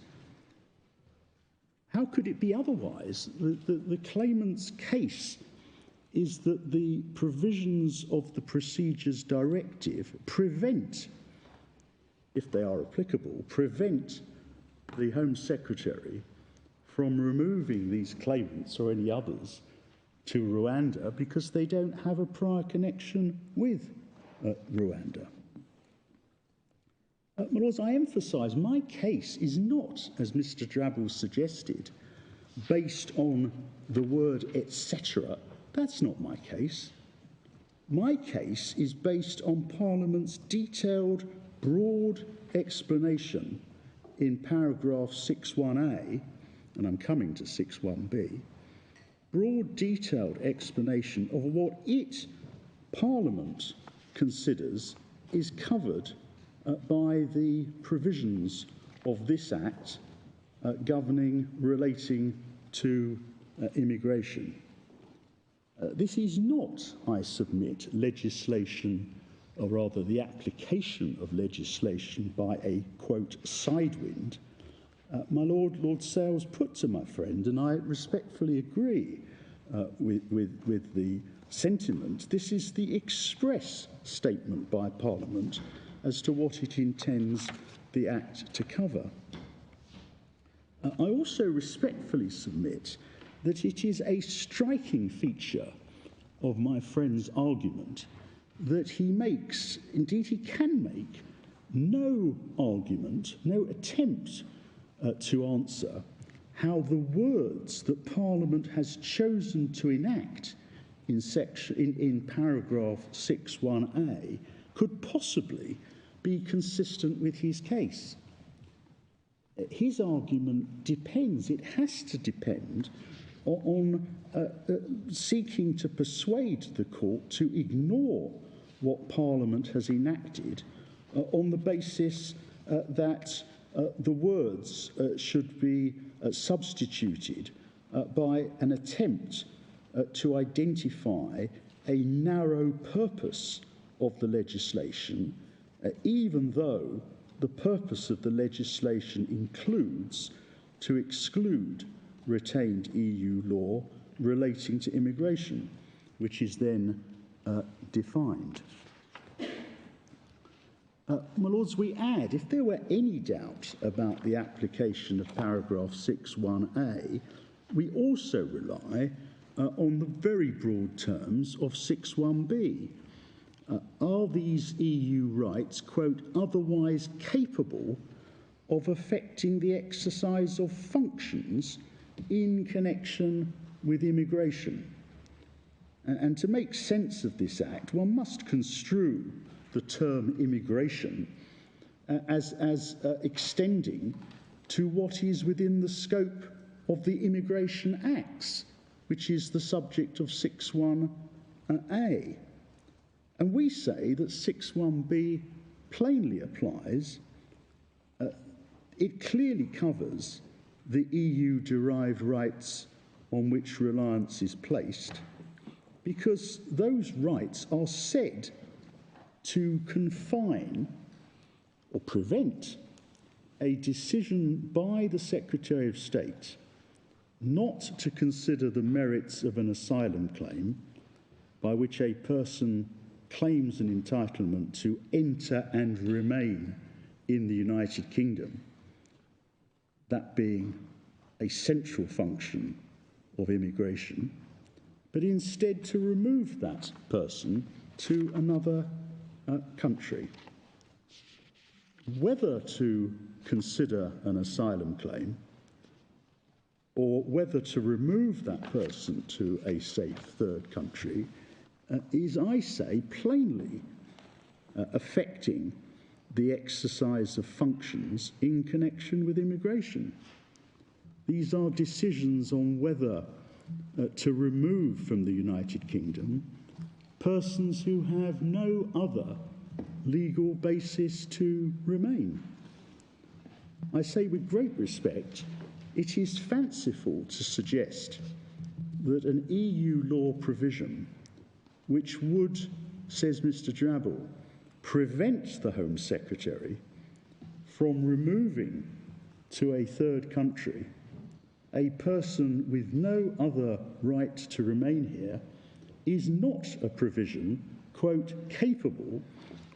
How could it be otherwise? The claimant's case is that the provisions of the Procedures Directive prevent, if they are applicable, prevent the Home Secretary from removing these claimants or any others to Rwanda because they don't have a prior connection with Rwanda. My Lords, I emphasise my case is not, as Mr Drabble suggested, based on the word etc. That's not my case. My case is based on Parliament's detailed, broad explanation in paragraph 6.1a, and I'm coming to 6.1b, broad detailed explanation of what Parliament considers is covered by the provisions of this Act relating to immigration. This is not, I submit, legislation, or rather the application of legislation by a, quote, sidewind. My Lord Sales put to my friend, and I respectfully agree with the sentiment, this is the express statement by Parliament as to what it intends the Act to cover. I also respectfully submit that it is a striking feature of my friend's argument that he makes, indeed he can make, no argument, no attempt to answer how the words that Parliament has chosen to enact in paragraph 6.1a could possibly be consistent with his case. His argument depends, it has to depend, on seeking to persuade the court to ignore what Parliament has enacted on the basis that the words should be substituted by an attempt to identify a narrow purpose of the legislation, even though the purpose of the legislation includes to exclude retained EU law relating to immigration, which is then defined. My Lords, we add, if there were any doubt about the application of paragraph 6.1a, we also rely on the very broad terms of 6.1b. Are these EU rights, quote, otherwise capable of affecting the exercise of functions in connection with immigration? And to make sense of this Act, one must construe the term immigration as extending to what is within the scope of the Immigration Acts, which is the subject of 6.1a. And we say that 6.1b plainly applies. It clearly covers the EU-derived rights on which reliance is placed, because those rights are said to confine or prevent a decision by the Secretary of State not to consider the merits of an asylum claim by which a person claims an entitlement to enter and remain in the United Kingdom, that being a central function of immigration, but instead to remove that person to another country. Whether to consider an asylum claim or whether to remove that person to a safe third country is, I say, plainly affecting the exercise of functions in connection with immigration. These are decisions on whether to remove from the United Kingdom persons who have no other legal basis to remain. I say with great respect, it is fanciful to suggest that an EU law provision which would, says Mr. Drabble, prevent the Home Secretary from removing to a third country a person with no other right to remain here is not a provision, quote, capable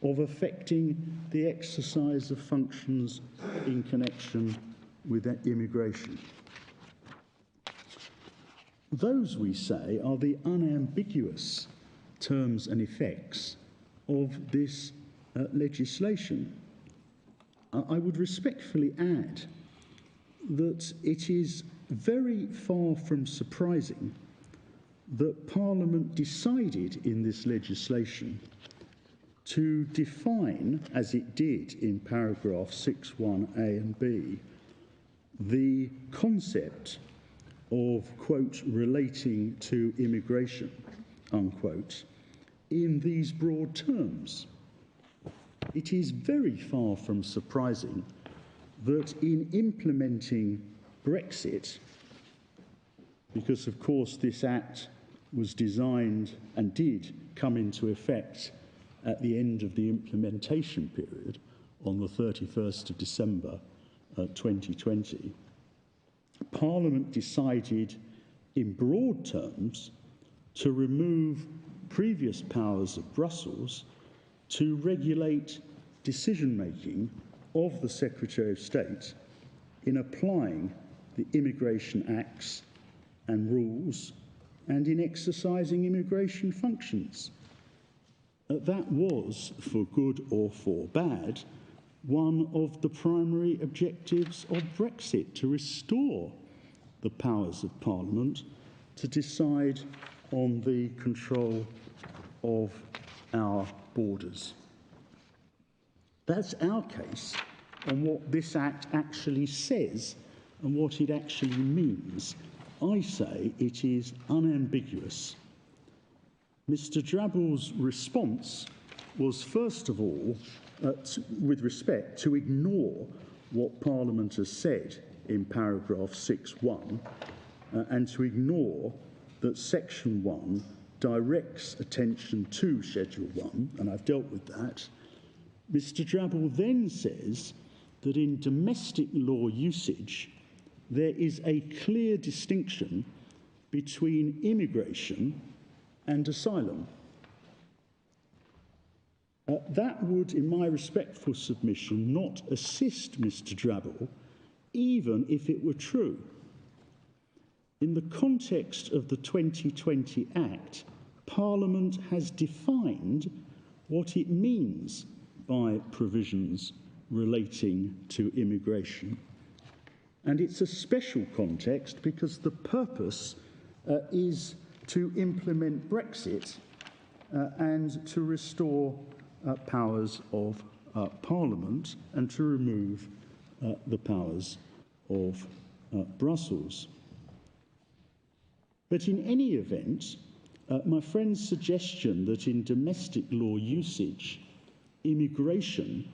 of affecting the exercise of functions in connection with immigration. Those, we say, are the unambiguous terms and effects of this legislation. I would respectfully add that it is very far from surprising that Parliament decided in this legislation to define, as it did in paragraph 6(1)(a) and (b), the concept of, quote, relating to immigration, unquote, in these broad terms. It is very far from surprising that in implementing Brexit, because of course this Act was designed and did come into effect at the end of the implementation period on the 31st of December 2020, Parliament decided in broad terms to remove previous powers of Brussels to regulate decision-making of the Secretary of State in applying the Immigration Acts and rules and in exercising immigration functions. That was, for good or for bad, one of the primary objectives of Brexit, to restore the powers of Parliament to decide on the control of our borders. That's our case on what this Act actually says and what it actually means. I say it is unambiguous. Mr. Drabble's response was, first of all, with respect, to ignore what Parliament has said in paragraph 6(1) and to ignore that section 1 directs attention to Schedule 1, and I've dealt with that. Mr. Drabble then says that in domestic law usage, there is a clear distinction between immigration and asylum. That would, in my respectful submission, not assist Mr. Drabble, even if it were true. In the context of the 2020 Act, Parliament has defined what it means by provisions relating to immigration. And it's a special context because the purpose is to implement Brexit and to restore powers of Parliament and to remove the powers of Brussels. But in any event, my friend's suggestion that in domestic law usage, immigration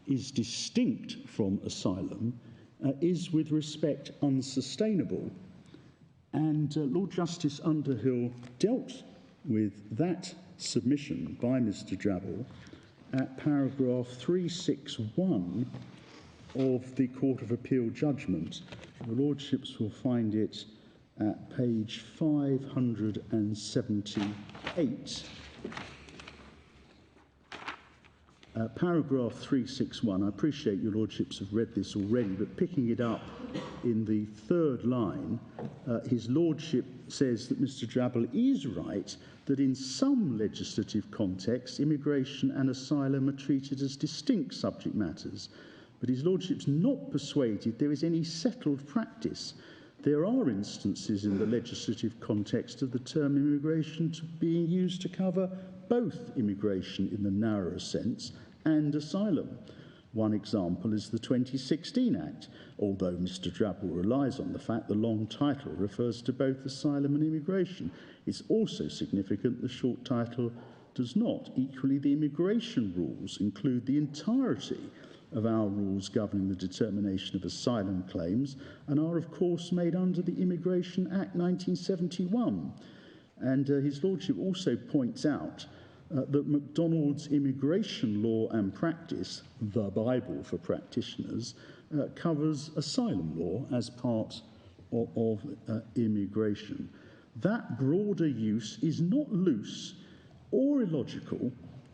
is distinct from asylum is, with respect, unsustainable. And Lord Justice Underhill dealt with that submission by Mr. Drabble at paragraph 361 of the Court of Appeal judgment. Your Lordships will find it at page 578. Paragraph 361, I appreciate your Lordships have read this already, but picking it up in the third line, his Lordship says that Mr. Drabble is right that in some legislative contexts, immigration and asylum are treated as distinct subject matters, but his Lordship's not persuaded there is any settled practice. There are instances in the legislative context of the term immigration being used to cover both immigration in the narrower sense and asylum. One example is the 2016 Act, although Mr. Drabble relies on the fact the long title refers to both asylum and immigration. It's also significant the short title does not. Equally, the immigration rules include the entirety of our rules governing the determination of asylum claims and are, of course, made under the Immigration Act 1971. And His Lordship also points out that MacDonald's immigration law and practice, the Bible for practitioners, covers asylum law as part of immigration. That broader use is not loose or illogical.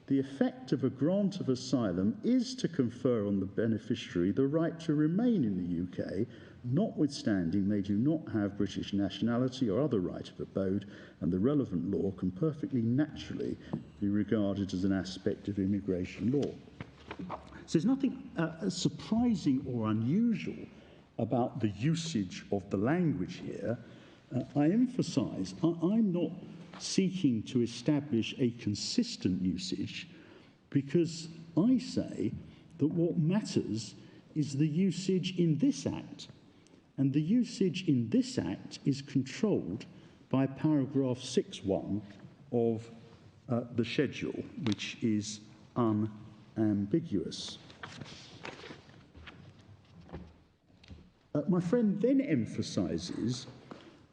The effect of a grant of asylum is to confer on the beneficiary the right to remain in the UK, notwithstanding they do not have British nationality or other right of abode, and the relevant law can perfectly naturally be regarded as an aspect of immigration law. So there's nothing surprising or unusual about the usage of the language here. I emphasise, I'm not seeking to establish a consistent usage, because I say that what matters is the usage in this Act. And the usage in this Act is controlled by paragraph 6.1 of the schedule, which is unambiguous. My friend then emphasises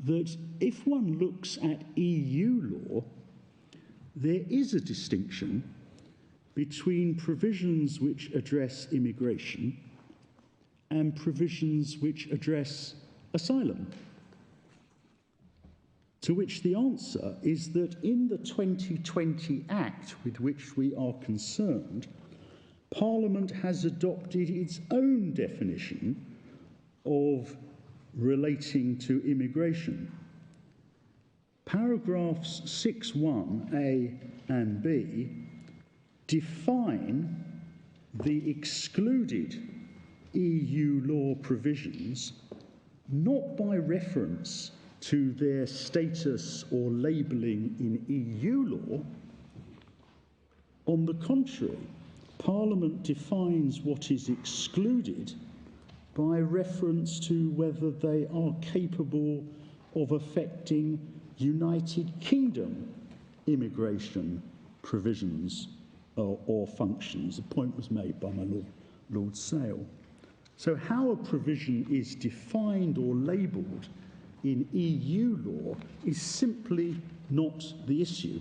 that if one looks at EU law, there is a distinction between provisions which address immigration and provisions which address asylum. To which the answer is that in the 2020 Act with which we are concerned, Parliament has adopted its own definition of relating to immigration. Paragraphs 6.1a and b define the excluded EU law provisions not by reference to their status or labelling in EU law. On the contrary, Parliament defines what is excluded by reference to whether they are capable of affecting United Kingdom immigration provisions or functions. The point was made by my Lord Sale. So how a provision is defined or labelled in EU law is simply not the issue.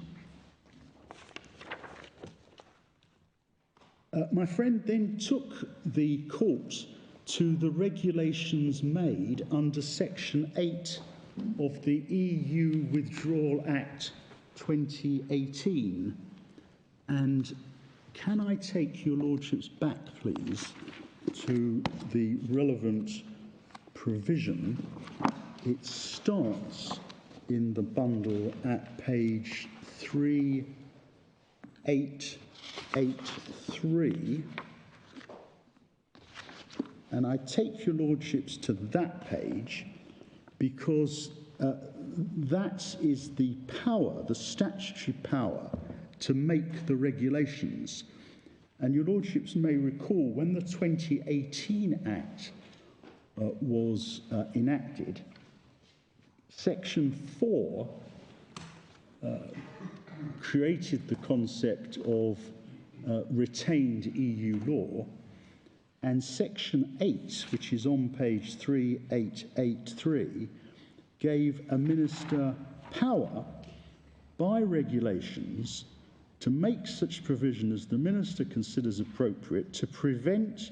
My friend then took the court to the regulations made under Section 8 of the EU Withdrawal Act 2018. And can I take your lordships back, please, to the relevant provision? It starts in the bundle at page 3883. And I take your lordships to that page because that is the power, the statutory power, to make the regulations. And your lordships may recall when the 2018 Act was enacted, Section 4 created the concept of retained EU law, and Section 8, which is on page 3883, gave a minister power by regulations to make such provision as the minister considers appropriate to prevent,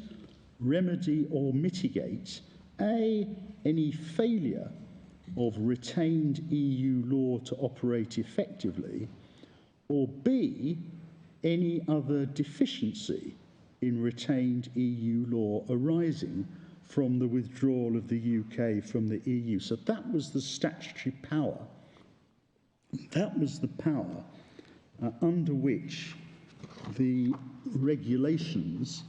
remedy or mitigate A, any failure of retained EU law to operate effectively, or B, any other deficiency in retained EU law arising from the withdrawal of the UK from the EU. So that was the statutory power. That was the power under which the regulations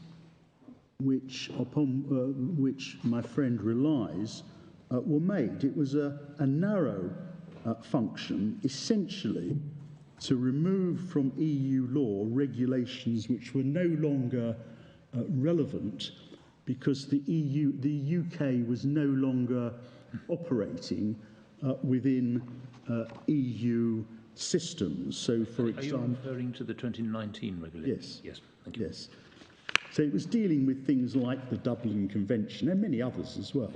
upon which my friend relies were made. It was a narrow function, essentially, to remove from EU law regulations which were no longer relevant because the UK was no longer operating within EU systems. So, for example, are you referring to the 2019 regulation? Yes. Yes. Thank you. Yes. So it was dealing with things like the Dublin Convention and many others as well.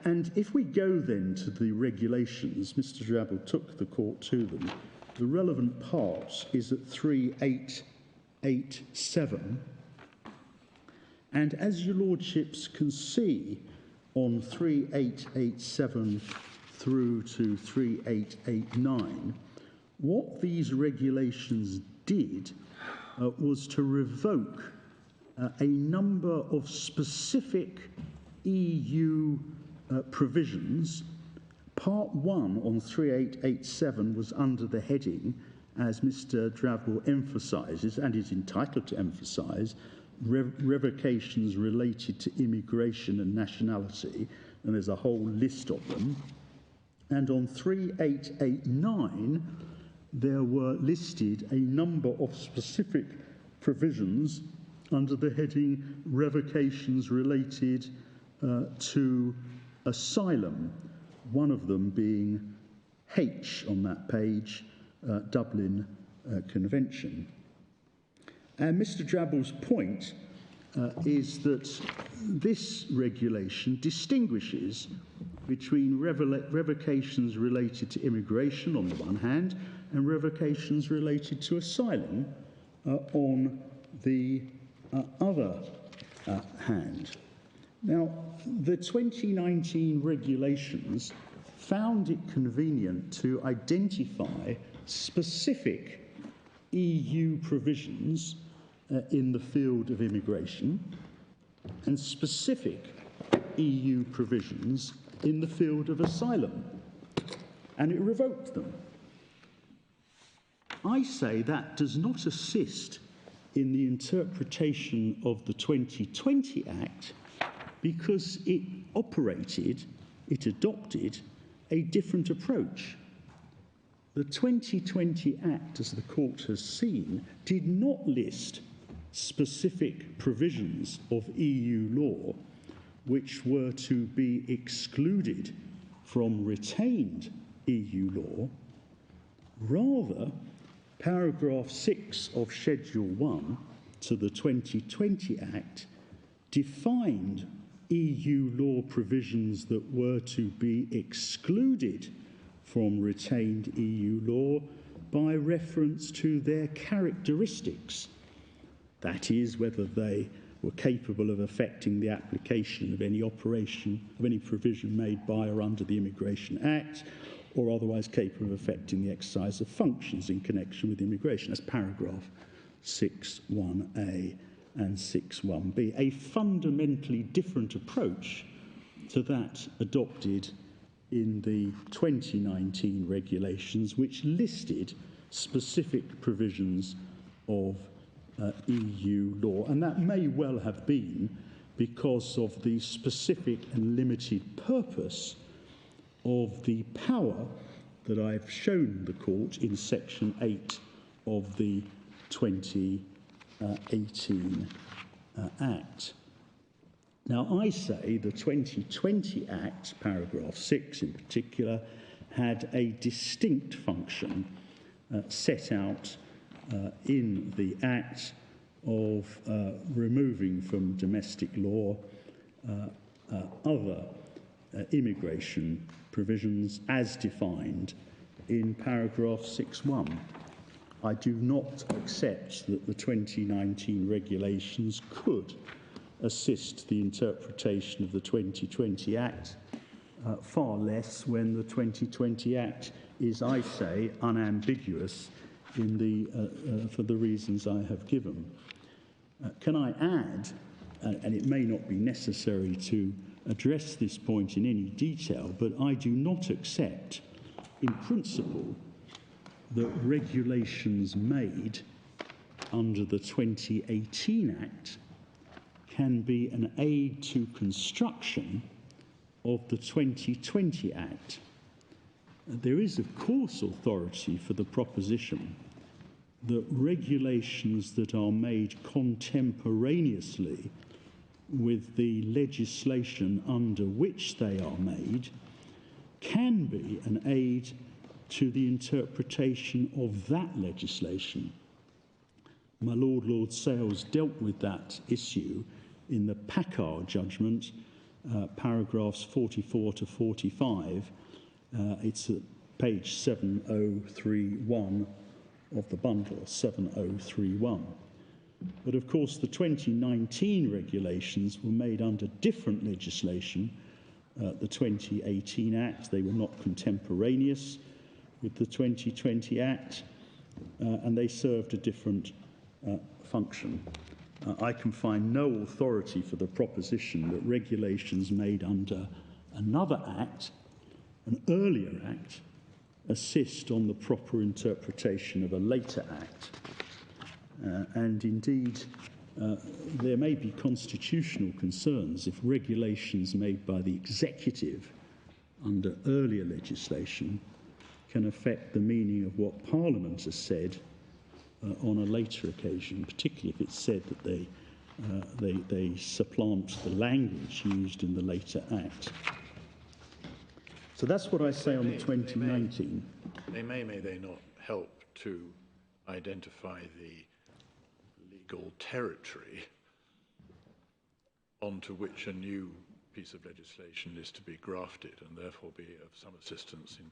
And if we go then to the regulations, Mr. Drabble took the court to them. The relevant part is at 3887. And as your lordships can see on 3887 through to 3889, what these regulations did was to revoke a number of specific EU provisions. Part 1 on 3887 was under the heading, as Mr. Drabble emphasises, and is entitled to emphasise, revocations related to immigration and nationality, and there's a whole list of them. And on 3889, there were listed a number of specific provisions under the heading revocations related to asylum, one of them being H on that page, Dublin Convention. And Mr. Drabble's point is that this regulation distinguishes between revocations related to immigration on the one hand and revocations related to asylum on the other hand. Now, the 2019 regulations found it convenient to identify specific EU provisions in the field of immigration and specific EU provisions in the field of asylum, and it revoked them. I say that does not assist in the interpretation of the 2020 Act because it adopted a different approach. The 2020 Act, as the court has seen, did not list specific provisions of EU law which were to be excluded from retained EU law. Rather, paragraph 6 of Schedule 1 to the 2020 Act defined EU law provisions that were to be excluded from retained EU law by reference to their characteristics. That is, whether they were capable of affecting the application of any operation, of any provision made by or under the Immigration Act, or otherwise capable of affecting the exercise of functions in connection with immigration. That's paragraph 6.1a and 6.1b. A fundamentally different approach to that adopted in the 2019 regulations, which listed specific provisions of EU law. And that may well have been because of the specific and limited purpose of the power that I've shown the court in Section 8 of the 2018 Act. Now, I say the 2020 Act, paragraph 6 in particular, had a distinct function set out in the Act of removing from domestic law other immigration provisions as defined in paragraph 6.1. I do not accept that the 2019 regulations could assist the interpretation of the 2020 Act, far less when the 2020 Act is, I say, unambiguous in for the reasons I have given. Can I add, and it may not be necessary to address this point in any detail, but I do not accept, in principle, that regulations made under the 2018 Act can be an aid to construction of the 2020 Act. There is, of course, authority for the proposition that regulations that are made contemporaneously with the legislation under which they are made can be an aid to the interpretation of that legislation. My Lord Sales dealt with that issue in the Packard judgment, paragraphs 44 to 45. It's at page 7031 of the bundle, 7031. But of course, the 2019 regulations were made under different legislation. The 2018 Act, they were not contemporaneous with the 2020 Act, and they served a different function. I can find no authority for the proposition that regulations made under another Act, an earlier Act, assist on the proper interpretation of a later Act. And indeed, there may be constitutional concerns if regulations made by the executive under earlier legislation can affect the meaning of what Parliament has said on a later occasion, particularly if it's said that they supplant the language used in the later Act. So that's what I say on the 2019. May they not help to identify the legal territory onto which a new piece of legislation is to be grafted and therefore be of some assistance in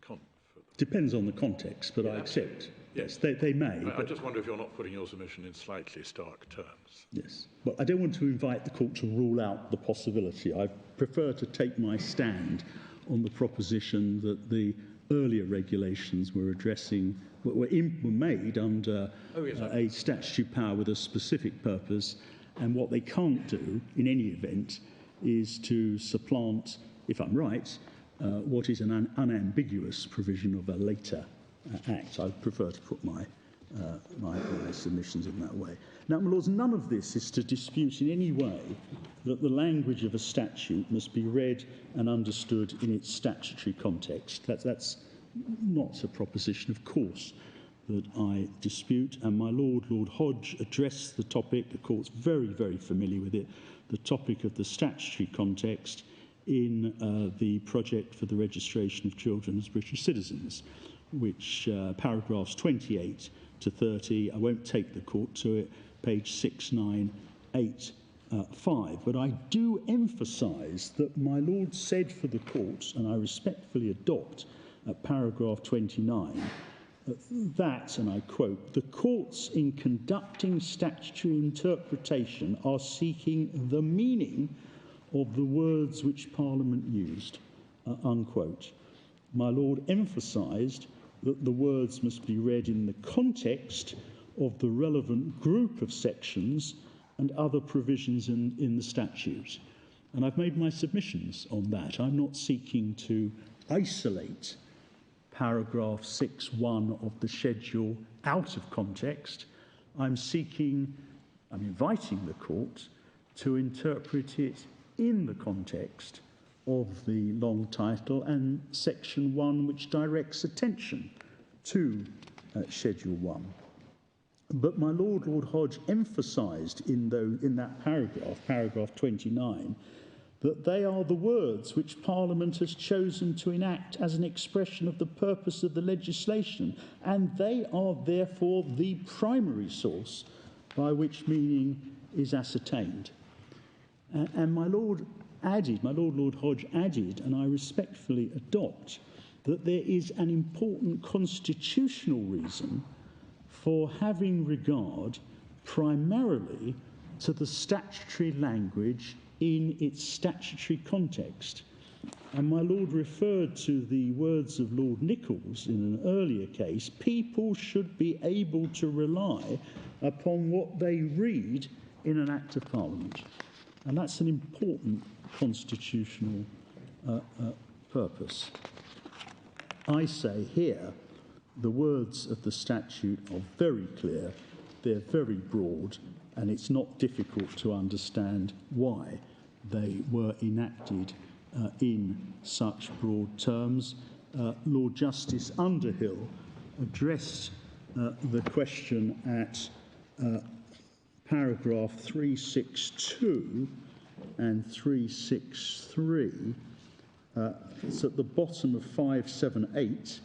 Depends on the context, but I accept. Yes, they may. I just wonder if you're not putting your submission in slightly stark terms. Yes. Well, I don't want to invite the court to rule out the possibility. I prefer to take my stand on the proposition that the earlier regulations were made under a statutory power with a specific purpose, and what they can't do, in any event, is to supplant, if I'm right, what is an unambiguous provision of a later Act. I prefer to put my submissions in that way. Now, my lords, none of this is to dispute in any way that the language of a statute must be read and understood in its statutory context. That's not a proposition, of course, that I dispute. And my Lord Hodge addressed the topic, the court's very, very familiar with it, the topic of the statutory context in the project for the registration of children as British citizens, which paragraphs 28 to 30, I won't take the court to it, page 6985. But I do emphasise that my Lord said for the court, and I respectfully adopt paragraph 29, that, and I quote, "The courts in conducting statutory interpretation are seeking the meaning of the words which Parliament used," unquote. My Lord emphasised that the words must be read in the context of the relevant group of sections and other provisions in the statute. And I've made my submissions on that. I'm not seeking to isolate paragraph 6.1 of the schedule out of context. I'm inviting the court to interpret it in the context of the long title and section 1, which directs attention to schedule 1. But my Lord Hodge emphasised in that paragraph 29, that they are the words which Parliament has chosen to enact as an expression of the purpose of the legislation, and they are therefore the primary source by which meaning is ascertained. And my Lord Hodge added, and I respectfully adopt, that there is an important constitutional reason for having regard primarily to the statutory language in its statutory context. And my Lord referred to the words of Lord Nichols in an earlier case: people should be able to rely upon what they read in an Act of Parliament. And that's an important constitutional purpose. I say here, the words of the statute are very clear, they're very broad, and it's not difficult to understand why they were enacted in such broad terms. Lord Justice Underhill addressed the question at paragraph 362 and 363. It's at the bottom of 578.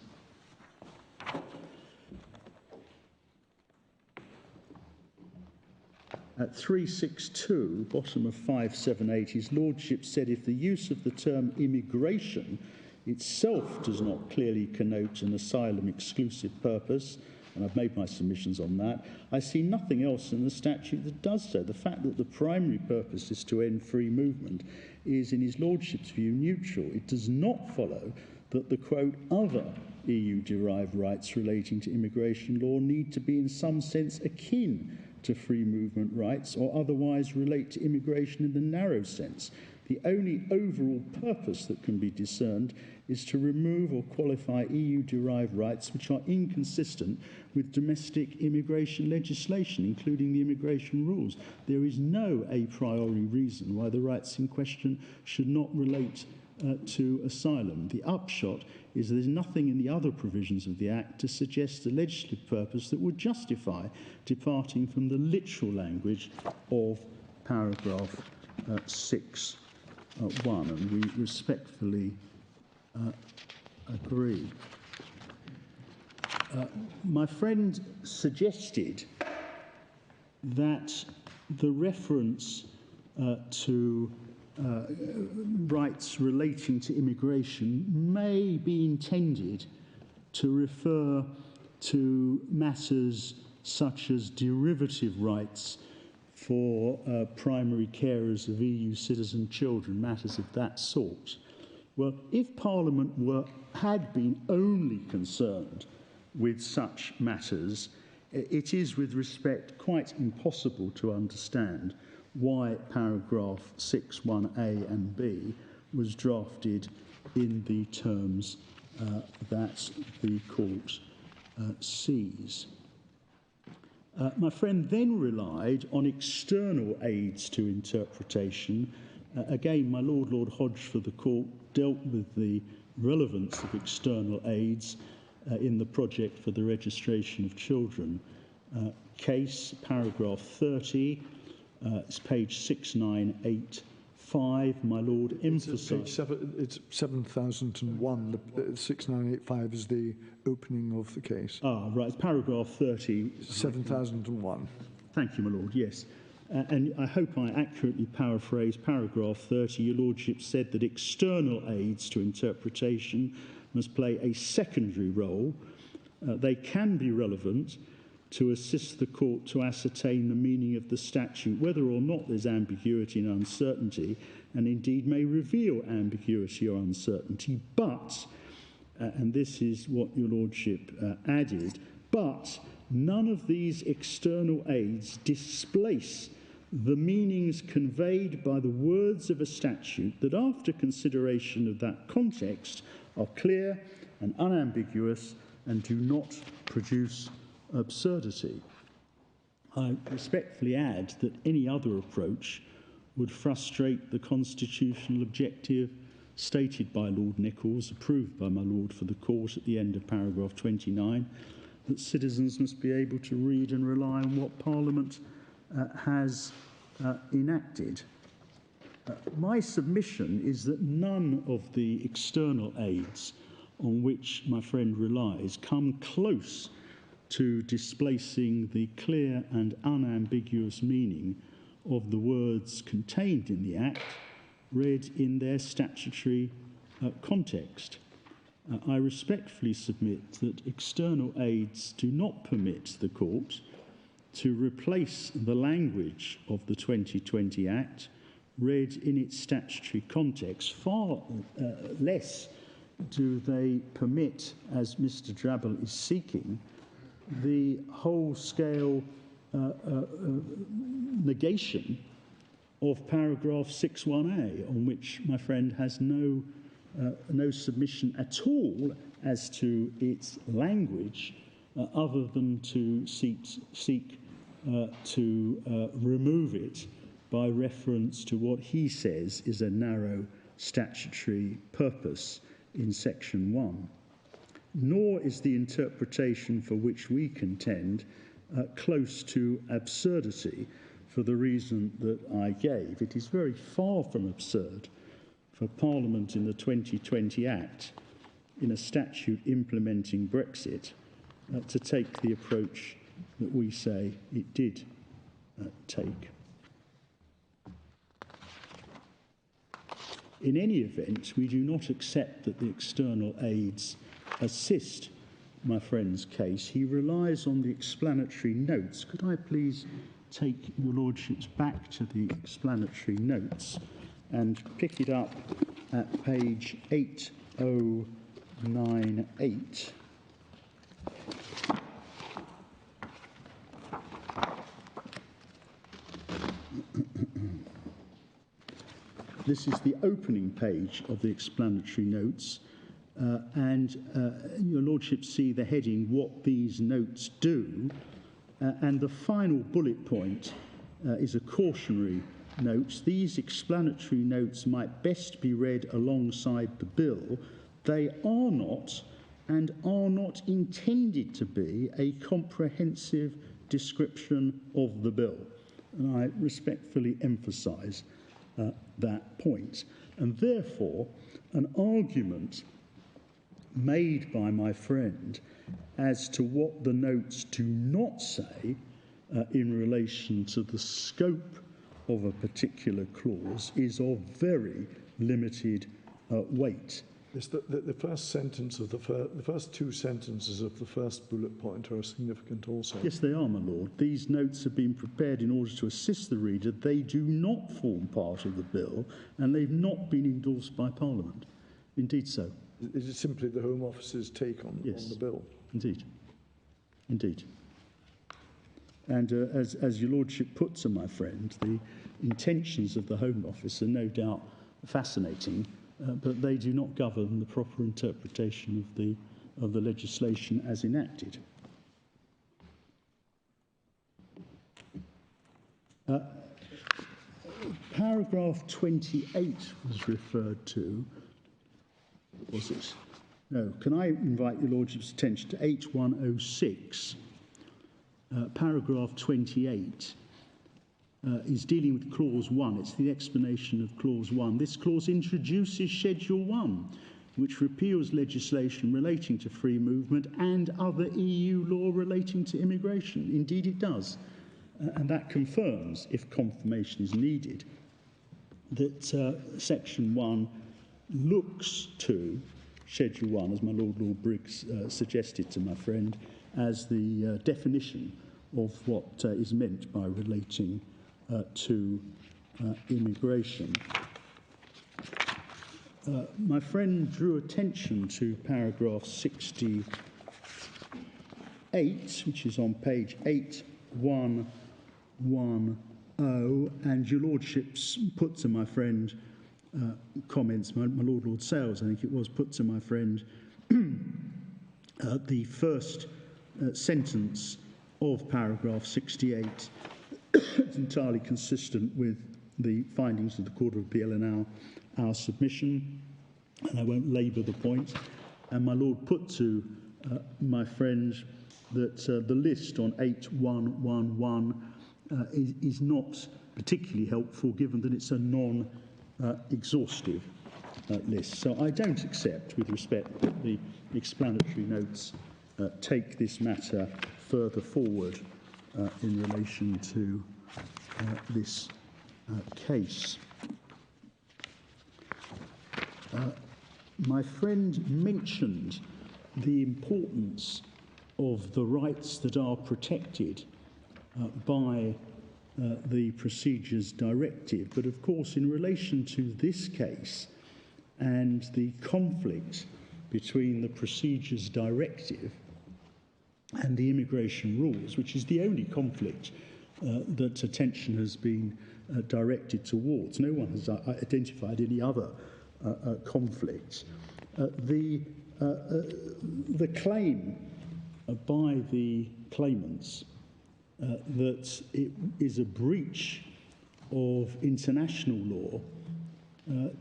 At 362, bottom of 578, His Lordship said if the use of the term immigration itself does not clearly connote an asylum exclusive purpose, and I've made my submissions on that, I see nothing else in the statute that does so. The fact that the primary purpose is to end free movement is, in His Lordship's view, neutral. It does not follow that the, quote, other EU-derived rights relating to immigration law need to be in some sense akin to free movement rights or otherwise relate to immigration in the narrow sense. The only overall purpose that can be discerned is to remove or qualify EU-derived rights which are inconsistent with domestic immigration legislation, including the immigration rules. There is no a priori reason why the rights in question should not relate to asylum. The upshot is there's nothing in the other provisions of the Act to suggest a legislative purpose that would justify departing from the literal language of paragraph 6.1, and we respectfully agree. My friend suggested that the reference to rights relating to immigration may be intended to refer to matters such as derivative rights for primary carers of EU citizen children, matters of that sort. Well, if Parliament had been only concerned with such matters, it is, with respect, quite impossible to understand why paragraph 6.1a and b was drafted in the terms that the court sees. My friend then relied on external aids to interpretation. Again, my Lord Hodge for the court dealt with the relevance of external aids in the project for the registration of children case, paragraph 30. It's page 6985. My Lord emphasised. It's 7001. 6985 is the opening of the case. Ah, right. It's paragraph 30. 7001. Thank you, my Lord. Yes. And I hope I accurately paraphrase paragraph 30. Your Lordship said that external aids to interpretation must play a secondary role. They can be relevant to assist the court to ascertain the meaning of the statute, whether or not there's ambiguity and uncertainty, and indeed may reveal ambiguity or uncertainty. But, and this is what your Lordship added, but none of these external aids displace the meanings conveyed by the words of a statute that, after consideration of that context, are clear and unambiguous and do not produce absurdity. I respectfully add that any other approach would frustrate the constitutional objective stated by Lord Nichols, approved by my Lord for the court at the end of paragraph 29, that citizens must be able to read and rely on what Parliament has enacted. My submission is that none of the external aids on which my friend relies come close to displacing the clear and unambiguous meaning of the words contained in the Act, read in their statutory context. I respectfully submit that external aids do not permit the court to replace the language of the 2020 Act, read in its statutory context. Far less do they permit, as Mr. Drabble is seeking, the whole-scale negation of paragraph 6.1a, on which my friend has no submission at all as to its language, other than to seek to remove it by reference to what he says is a narrow statutory purpose in section 1. nor is the interpretation for which we contend close to absurdity for the reason that I gave. It is very far from absurd for Parliament in the 2020 Act, in a statute implementing Brexit, to take the approach that we say it did take. In any event, we do not accept that the external aids assist my friend's case. He relies on the explanatory notes. Could I please take your lordships back to the explanatory notes and pick it up at page 8098. This is the opening page of the explanatory notes, and your lordships see the heading, "What these notes do," and the final bullet point is a cautionary note. These explanatory notes might best be read alongside the bill. They are not and are not intended to be a comprehensive description of the bill. And I respectfully emphasise that point. And therefore, an argument made by my friend as to what the notes do not say in relation to the scope of a particular clause is of very limited weight. Yes, the first sentence of the first two sentences of the first bullet point are significant also. Yes, they are, my lord. These notes have been prepared in order to assist the reader. They do not form part of the bill, and they've not been endorsed by Parliament. Indeed so. Is it simply the Home Office's take on the bill? Indeed. Indeed. And as your lordship put to my friend, the intentions of the Home Office are no doubt fascinating, but they do not govern the proper interpretation of the legislation as enacted. Paragraph 28 was referred to. Was it? No. Can I invite your lordship's attention to H106? Paragraph 28 is dealing with Clause 1. It's the explanation of Clause 1. This clause introduces Schedule 1, which repeals legislation relating to free movement and other EU law relating to immigration. Indeed, it does. And that confirms, if confirmation is needed, that Section 1 looks to Schedule 1, as my Lord Briggs suggested to my friend, as the definition of what is meant by relating to immigration. My friend drew attention to paragraph 68, which is on page 8110, and your lordships put to my friend comments, my Lord Sales, I think it was, put to my friend the first sentence of paragraph 68 is entirely consistent with the findings of the Court of Appeal in our submission, and I won't labour the point. And my Lord put to my friend that the list on 8111 is not particularly helpful, given that it's a non-exhaustive list. So I don't accept, with respect, that the explanatory notes take this matter further forward in relation to this case. My friend mentioned the importance of the rights that are protected by the Procedures Directive, but of course in relation to this case and the conflict between the Procedures Directive and the immigration rules, which is the only conflict that attention has been directed towards. No one has identified any other conflicts. The claim by the claimants that it is a breach of international law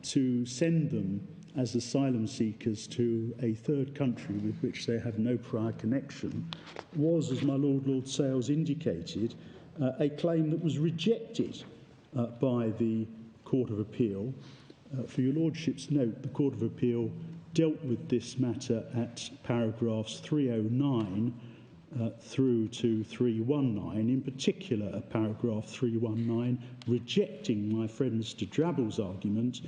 to send them as asylum seekers to a third country with which they have no prior connection was, as my Lord Sales indicated, a claim that was rejected by the Court of Appeal. For your Lordship's note, the Court of Appeal dealt with this matter at paragraphs 309 through to 319, in particular at paragraph 319, rejecting my friend Mr. Drabble's argument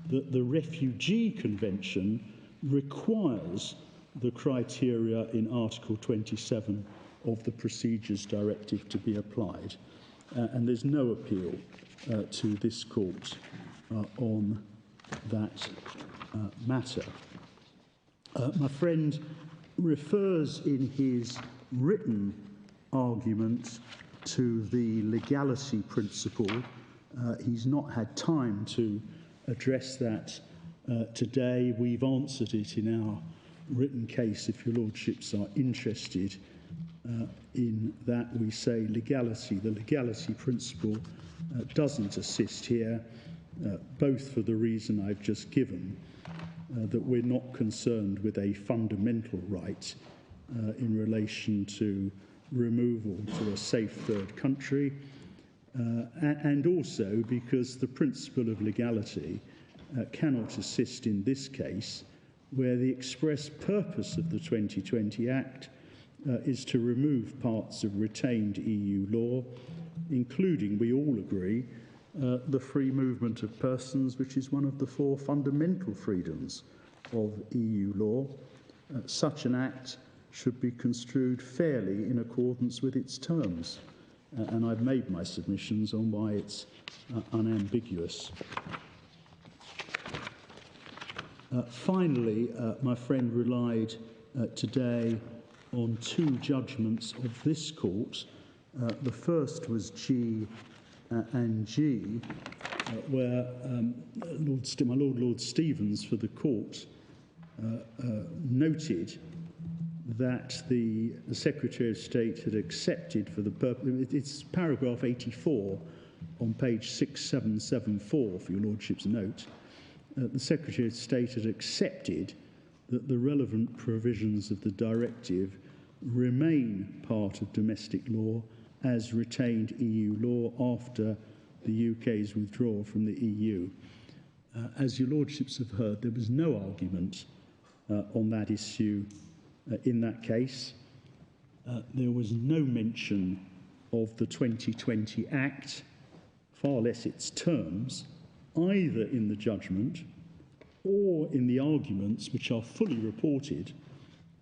that the Refugee Convention requires the criteria in Article 27 of the Procedures Directive to be applied. And there's no appeal to this court on that matter. My friend refers in his written argument to the legality principle. He's not had time to address that today. We've answered it in our written case, if your Lordships are interested in that. We say legality. The legality principle doesn't assist here, both for the reason I've just given, that we're not concerned with a fundamental right in relation to removal to a safe third country, and also because the principle of legality cannot assist in this case, where the express purpose of the 2020 Act is to remove parts of retained EU law, including, we all agree, the free movement of persons, which is one of the 4 fundamental freedoms of EU law. Such an act should be construed fairly in accordance with its terms. And I've made my submissions on why it's unambiguous. Finally, my friend relied today on 2 judgments of this court. The first was G and G, where my Lord Stevens for the court noted that the Secretary of State had accepted for the purpose, it's paragraph 84 on page 6774 for your Lordship's note, the Secretary of State had accepted that the relevant provisions of the directive remain part of domestic law as retained EU law after the UK's withdrawal from the EU. As your Lordships have heard, there was no argument on that issue in that case. There was no mention of the 2020 Act, far less its terms, either in the judgment or in the arguments, which are fully reported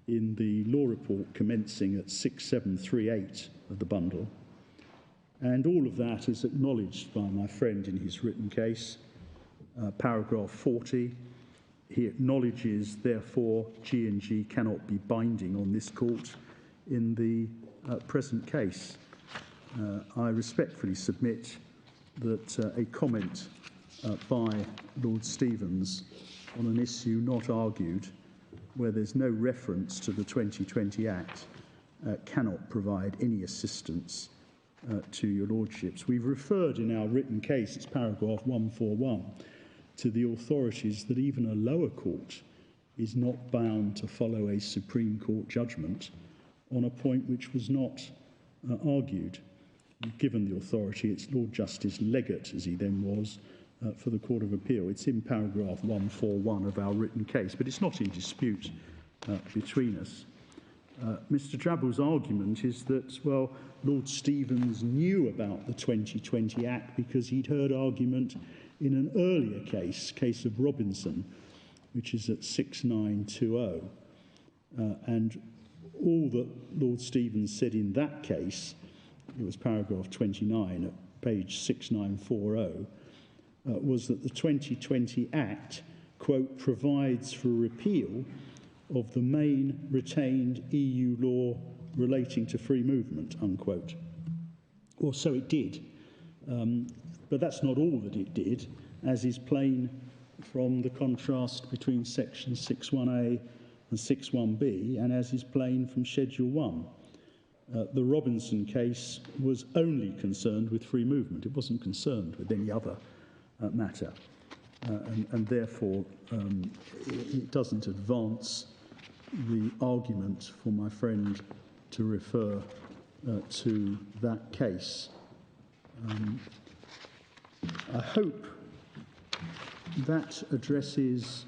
in the law report commencing at 6738 of the bundle. And all of that is acknowledged by my friend in his written case. Paragraph 40, he acknowledges, therefore, G and G cannot be binding on this court in the present case. I respectfully submit that a comment by Lord Stevens on an issue not argued, where there's no reference to the 2020 Act, cannot provide any assistance to your Lordships. We've referred in our written case, it's paragraph 141, to the authorities that even a lower court is not bound to follow a Supreme Court judgment on a point which was not argued. Given the authority, it's Lord Justice Leggett, as he then was, for the Court of Appeal. It's in paragraph 141 of our written case, but it's not in dispute between us. Mr. Drabble's argument is that, well, Lord Stevens knew about the 2020 Act because he'd heard argument in an earlier case of Robinson, which is at 6920. And all that Lord Stevens said in that case, it was paragraph 29 at page 6940, was that the 2020 Act, quote, provides for repeal of the main retained EU law relating to free movement, unquote. Well, so it did. But that's not all that it did, as is plain from the contrast between section 61A and 61B, and as is plain from Schedule 1. The Robinson case was only concerned with free movement. It wasn't concerned with any other matter. and therefore it doesn't advance the argument for my friend to refer to that case. I hope that addresses,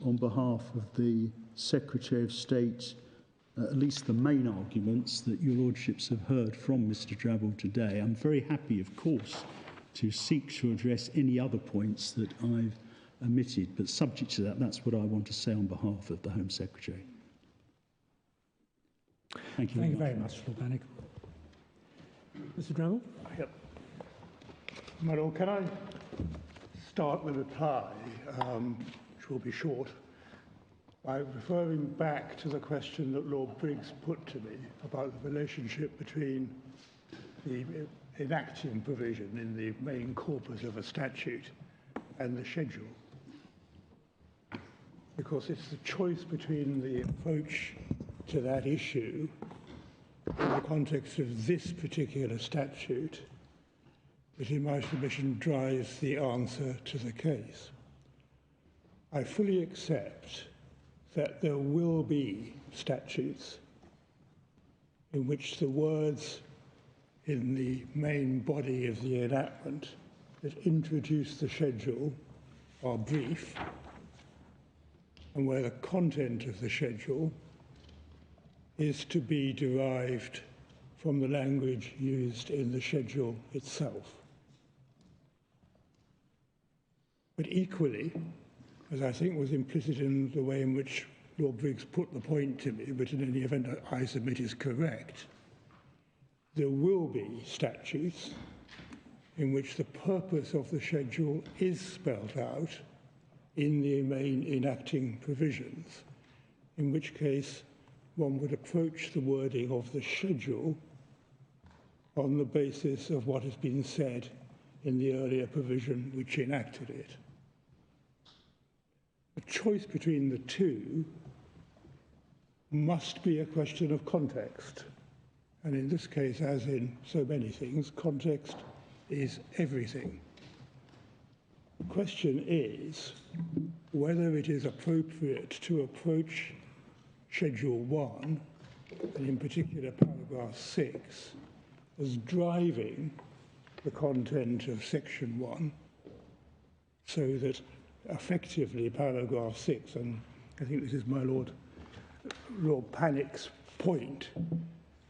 on behalf of the Secretary of State, at least the main arguments that your lordships have heard from Mr. Drabble today. I'm very happy, of course, to seek to address any other points that I've omitted, but subject to that, that's what I want to say on behalf of the Home Secretary. Thank you very much, Lord Bannock. Mr. Drabble? Yep. My Lord, can I start the reply, which will be short, by referring back to the question that Lord Briggs put to me about the relationship between the enacting provision in the main corpus of a statute and the schedule. Because it's the choice between the approach to that issue in the context of this particular statute that, in my submission, drives the answer to the case. I fully accept that there will be statutes in which the words in the main body of the enactment that introduce the schedule are brief, and where the content of the schedule is to be derived from the language used in the schedule itself. But equally, as I think was implicit in the way in which Lord Briggs put the point to me, but in any event I submit is correct, there will be statutes in which the purpose of the schedule is spelled out in the main enacting provisions, in which case one would approach the wording of the schedule on the basis of what has been said in the earlier provision which enacted it. The choice between the two must be a question of context. And in this case, as in so many things, context is everything. The question is whether it is appropriate to approach Schedule 1, and in particular paragraph 6, as driving the content of Section 1, so that effectively paragraph 6, and I think this is my Lord Pannick's point,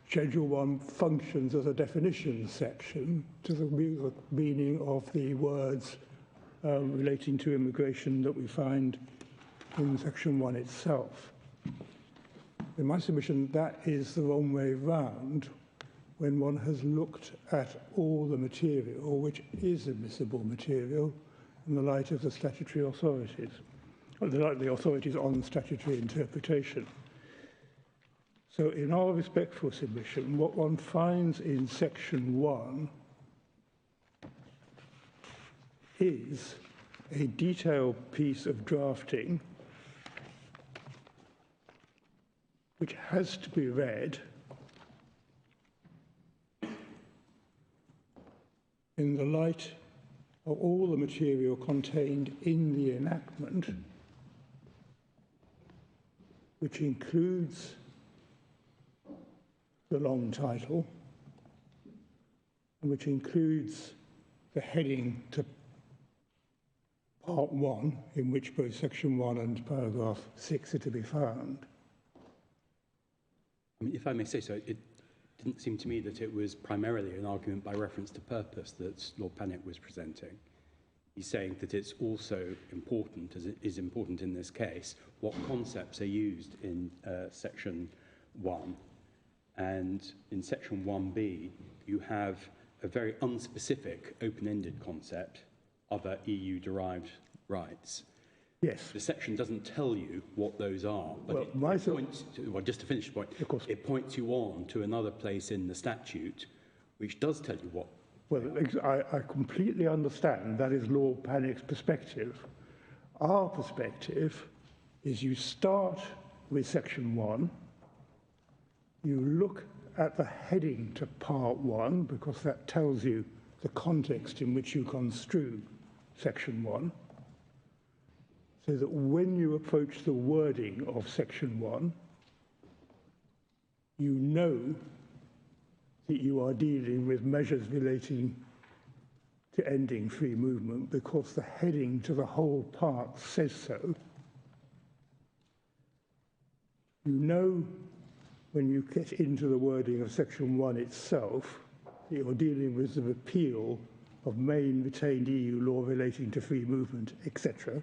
Schedule 1 functions as a definition section to the meaning of the words relating to immigration that we find in Section 1 itself. In my submission, that is the wrong way round when one has looked at all the material which is admissible material in the light of the statutory authorities, or the authorities on statutory interpretation. So in our respectful submission, what one finds in Section 1 is a detailed piece of drafting which has to be read in the light of all the material contained in the enactment, which includes the long title, and which includes the heading to Part 1, in which both Section 1 and paragraph 6 are to be found. I mean, if I may say so, it didn't seem to me that it was primarily an argument by reference to purpose that Lord Pannick was presenting. He's saying that it's also important, as it is important in this case, what concepts are used in Section 1. And in Section 1b, you have a very unspecific, open-ended concept, other EU-derived rights. Yes. The section doesn't tell you what those are, but well, it points to, well, just to finish the point, of course, it points you on to another place in the statute which does tell you what. Well, I completely understand that is Lord Pannick's perspective. Our perspective is you start with Section 1, you look at the heading to Part 1, because that tells you the context in which you construe Section 1. so that when you approach the wording of section 1, you know that you are dealing with measures relating to ending free movement because the heading to the whole part says so. You know when you get into the wording of section 1 itself that you're dealing with the repeal of main retained EU law relating to free movement, etc.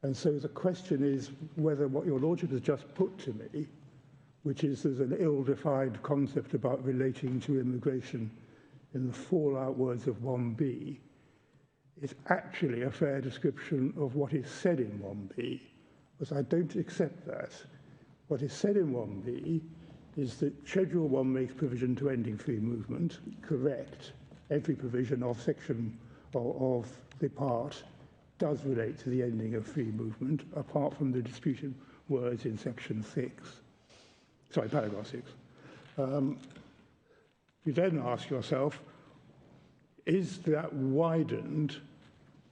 And so the question is whether what your Lordship has just put to me, which is there's an ill-defined concept about relating to immigration in the fallout words of 1B, is actually a fair description of what is said in 1B, because I don't accept that. What is said in 1B is that Schedule 1 makes provision to ending free movement, correct. Every provision of section of the part does relate to the ending of free movement, apart from the disputed words in section 6. Sorry, paragraph 6. You then ask yourself, is that widened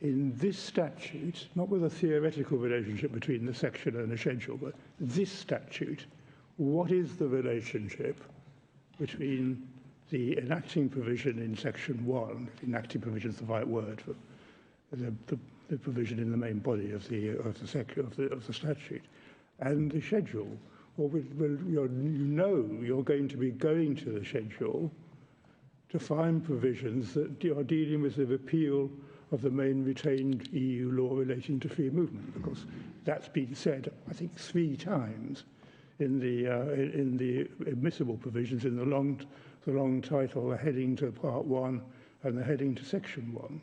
in this statute, not with a theoretical relationship between the section and the schedule, but this statute, what is the relationship between the enacting provision in section 1, enacting provision is the right word for the provision in the main body of the statute, and the schedule? Or you know you're going to be going to the schedule to find provisions that are dealing with the repeal of the main retained EU law relating to free movement, because that's been said, I think, 3 times in the admissible provisions in the long title, the heading to Part 1 and the heading to Section 1.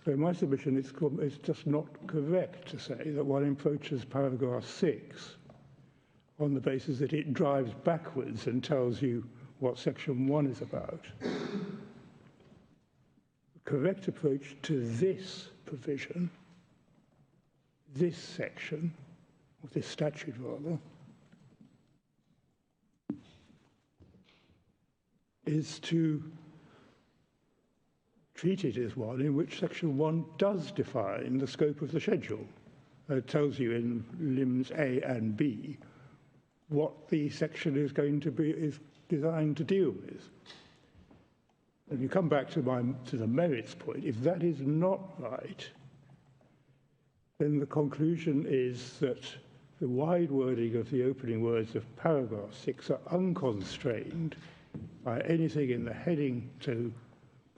So in my submission, it's just not correct to say that one approaches paragraph 6 on the basis that it drives backwards and tells you what Section 1 is about. The correct approach to this provision, this section, of this statute rather, is to treat it as one in which Section 1 does define the scope of the schedule. It tells you in limbs A and B what the section is designed to deal with. And you come back to the merits point. If that is not right, then the conclusion is that the wide wording of the opening words of paragraph 6 are unconstrained by anything in the heading to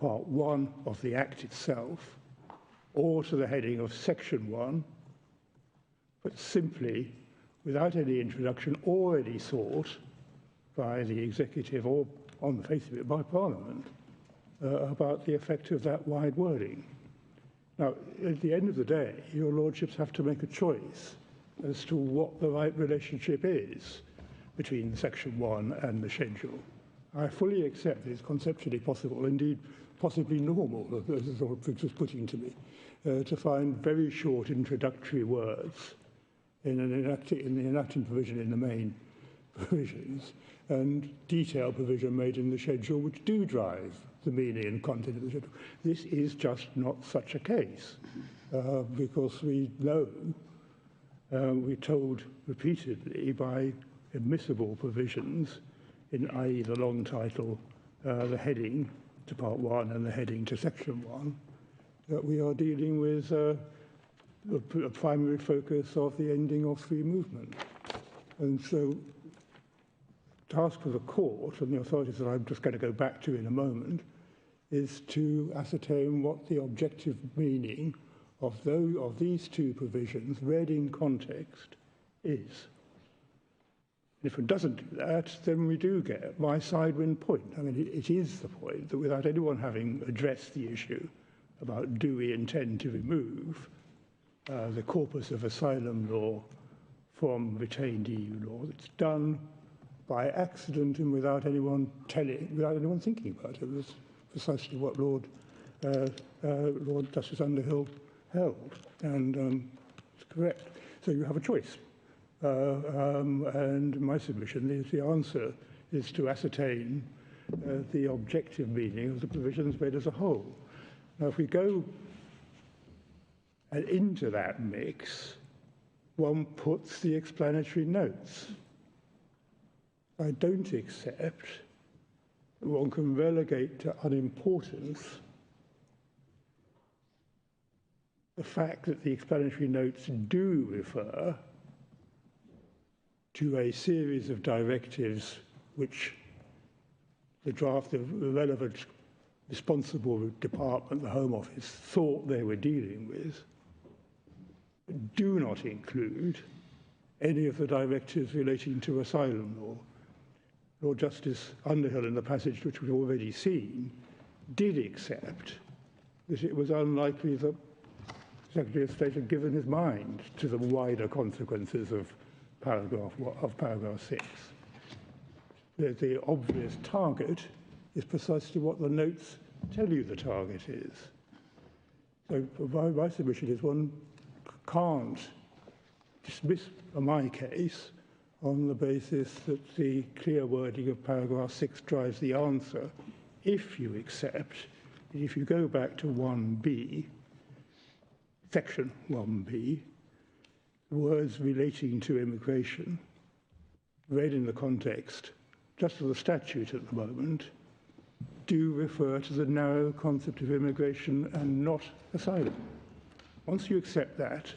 Part 1 of the Act itself, or to the heading of Section 1, but simply, without any introduction, already sought by the executive, or on the face of it, by Parliament, about the effect of that wide wording. Now, at the end of the day, your lordships have to make a choice as to what the right relationship is between Section 1 and the schedule. I fully accept that it's conceptually possible, indeed possibly normal, as the Lord was putting to me, to find very short introductory words in the enacting provision in the main provisions, and detailed provision made in the schedule which do drive the meaning and content of the schedule. This is just not such a case, because we know, we're told repeatedly by admissible provisions, in i.e. the long title, the heading to Part 1 and the heading to Section 1, that we are dealing with a primary focus of the ending of free movement. And so the task for the court and the authorities that I'm just going to go back to in a moment is to ascertain what the objective meaning of these two provisions read in context is. If it doesn't do that, then we do get my sidewind point. I mean, it is the point that without anyone having addressed the issue about do we intend to remove the corpus of asylum law from retained EU law, it's done by accident and without anyone thinking about it. It was precisely what Lord Justice Underhill held, and it's correct. So you have a choice. And my submission is the answer is to ascertain the objective meaning of the provisions made as a whole. Now, if we go And into that mix, one puts the explanatory notes. I don't accept that one can relegate to unimportance the fact that the explanatory notes do refer to a series of directives which the relevant responsible department, the Home Office, thought they were dealing with, do not include any of the directives relating to asylum law. Lord Justice Underhill, in the passage which we've already seen, did accept that it was unlikely that the Secretary of State had given his mind to the wider consequences of paragraph 6. The obvious target is precisely what the notes tell you the target is. So my submission is one can't dismiss my case on the basis that the clear wording of paragraph 6 drives the answer if you accept that if you go back to 1b, section 1b, words relating to immigration, read in the context just of the statute at the moment, do refer to the narrow concept of immigration and not asylum. Once you accept that,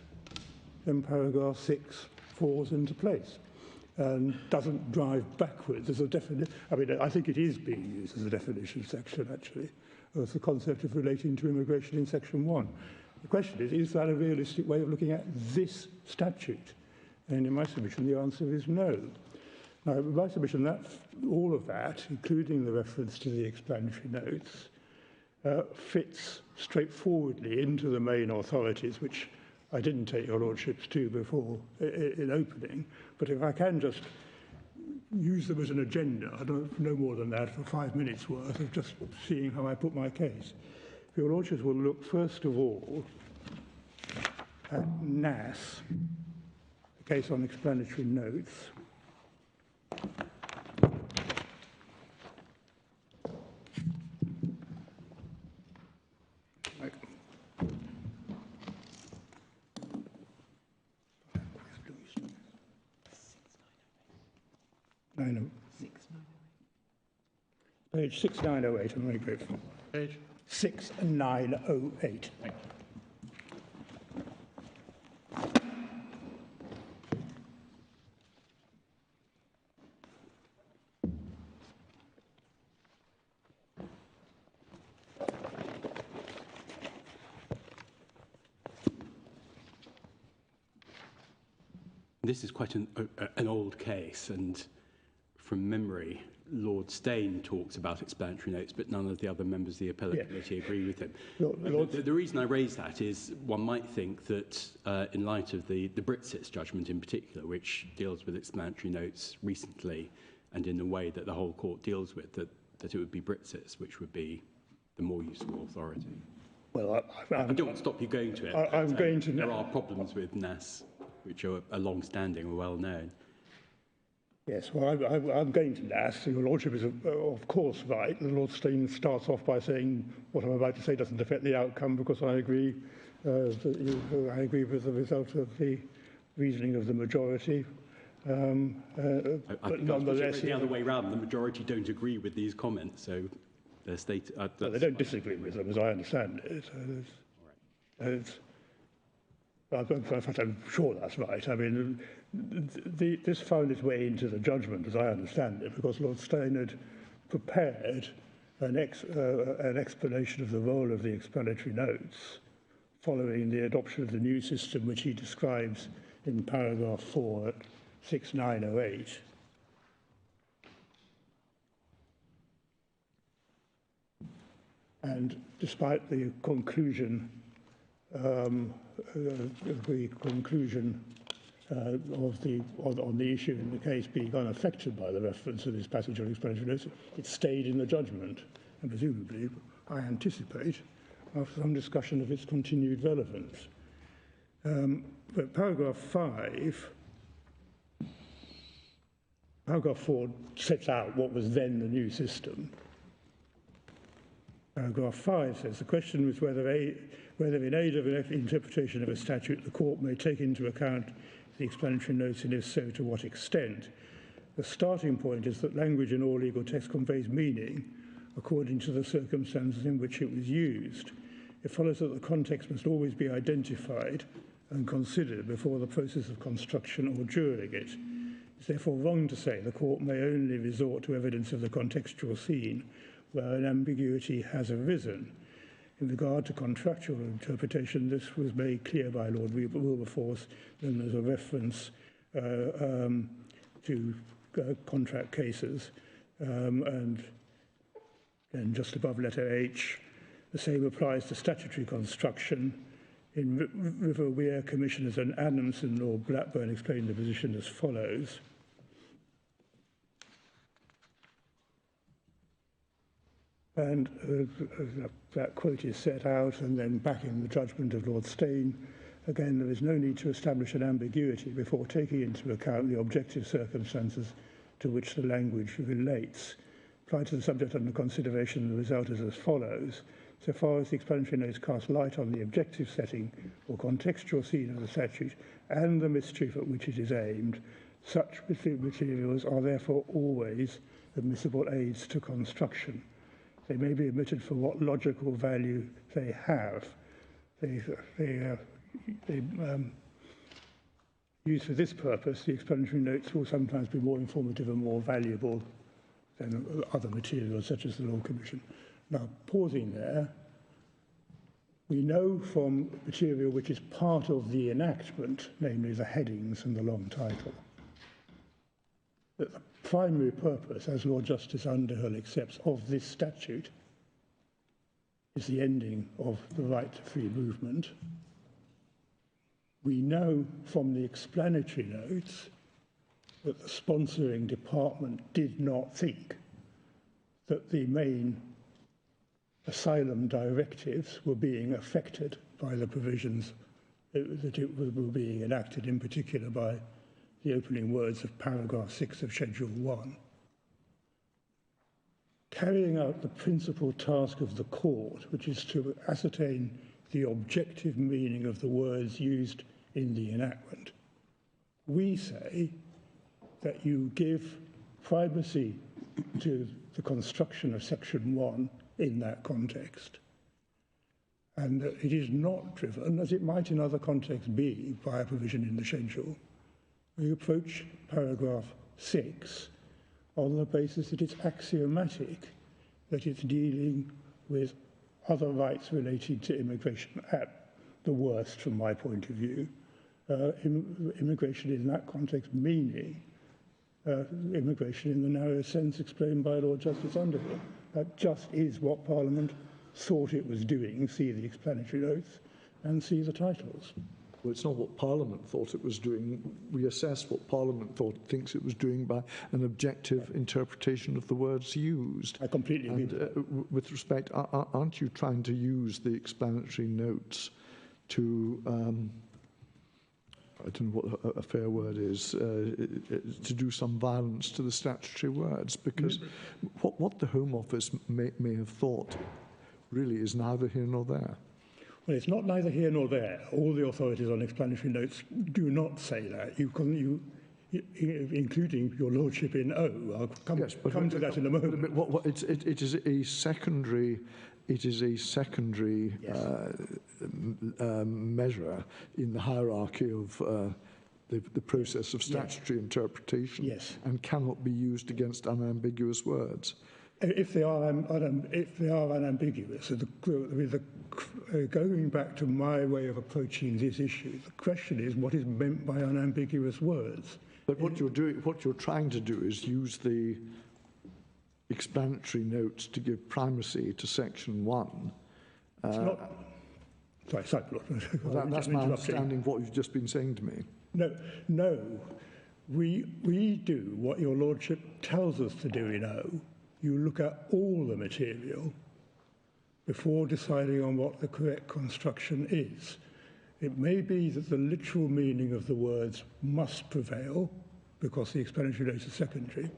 then paragraph 6 falls into place and doesn't drive backwards as a definition. I mean, I think it is being used as a definition section, actually, of the concept of relating to immigration in section 1. The question is that a realistic way of looking at this statute? And in my submission, the answer is no. Now, in my submission, all of that, including the reference to the explanatory notes, fits straightforwardly into the main authorities, which I didn't take your lordships to before in opening. But if I can just use them as an agenda, I don't know more than that, for 5 minutes worth of just seeing how I put my case. Your lordships will look first of all at NAS, the case on explanatory notes. Page 6908, I'm very grateful. Page? 6908. Thank you. This is quite an old case, and from memory, Lord Steyn talks about explanatory notes, but none of the other members of the Appellate Committee agree with him. The reason I raise that is one might think that in light of the Britsits judgment in particular, which deals with explanatory notes recently and in the way that the whole court deals with, that it would be Britsits which would be the more useful authority. Well, I don't want to stop you going to it. I'm going to. There are problems with NAS, which are long-standing and well-known. Yes, well, I'm going to NAS. Your Lordship is, of course, right. The Lord Steyn starts off by saying what I'm about to say doesn't affect the outcome because I agree I agree with the result of the reasoning of the majority. But nonetheless, the other way round. The majority don't agree with these comments, so their state. Well, they don't disagree with them, as I understand it. In fact, I'm sure that's right. I mean, this found its way into the judgment, as I understand it, because Lord Steyn had prepared an explanation of the role of the explanatory notes following the adoption of the new system, which he describes in paragraph 4 at 6908. And despite the conclusion on the issue in the case being unaffected by the reference to this passage on explanatory notes, it stayed in the judgment, and presumably, I anticipate, after some discussion of its continued relevance. But paragraph 4 sets out what was then the new system. Paragraph 5 says, the question is whether in aid of an interpretation of a statute, the court may take into account the explanatory notes, and if so, to what extent. The starting point is that language in all legal text conveys meaning according to the circumstances in which it was used. It follows that the context must always be identified and considered before the process of construction or during it. It's therefore wrong to say the court may only resort to evidence of the contextual scene where an ambiguity has arisen. In regard to contractual interpretation, this was made clear by Lord Wilberforce, and there's a reference to contract cases. And just above letter H, the same applies to statutory construction. In River Weir, Commissioners and Adamson, Lord Blackburn explained the position as follows. And that quote is set out, and then back in the judgment of Lord Steyn, again, there is no need to establish an ambiguity before taking into account the objective circumstances to which the language relates. Applied to the subject under consideration, the result is as follows. So far as the explanatory notes cast light on the objective setting or contextual scene of the statute and the mischief at which it is aimed, such materials are therefore always admissible aids to construction. They may be omitted for what logical value they have. Used for this purpose, the explanatory notes will sometimes be more informative and more valuable than other materials, such as the Law Commission. Now, pausing there, we know from material which is part of the enactment, namely the headings and the long title, that the primary purpose, as Lord Justice Underhill accepts, of this statute is the ending of the right to free movement. We know from the explanatory notes that the sponsoring department did not think that the main asylum directives were being affected by the provisions that were being enacted, in particular by the opening words of paragraph 6 of Schedule 1. Carrying out the principal task of the court, which is to ascertain the objective meaning of the words used in the enactment, we say that you give primacy to the construction of Section 1 in that context, and that it is not driven, as it might in other contexts be, by a provision in the schedule. We approach paragraph 6 on the basis that it's axiomatic that it's dealing with other rights related to immigration, at the worst from my point of view. Immigration in that context meaning immigration in the narrow sense explained by Lord Justice Underhill. That just is what Parliament thought it was doing, see the explanatory notes and see the titles. Well, it's not what Parliament thought it was doing. We assess what Parliament thinks it was doing by an objective interpretation of the words used. I completely agree. And with respect, aren't you trying to use the explanatory notes to, I don't know what a fair word is, to do some violence to the statutory words? Because what the Home Office may have thought really is neither here nor there. Well, it's not neither here nor there. All the authorities on explanatory notes do not say that. Including your lordship in O. I'll come to that in a moment. It is a secondary. It is a secondary measure in the hierarchy of the process of statutory interpretation, and cannot be used against unambiguous words. If they are unambiguous, going back to my way of approaching this issue, the question is what is meant by unambiguous words. But what you're trying to do is use the explanatory notes to give primacy to Section 1. It's not. Sorry, Lord. That's my understanding of what you've just been saying to me. No. We do what your lordship tells us to do in O. You look at all the material before deciding on what the correct construction is. It may be that the literal meaning of the words must prevail because the explanatory notes are secondary,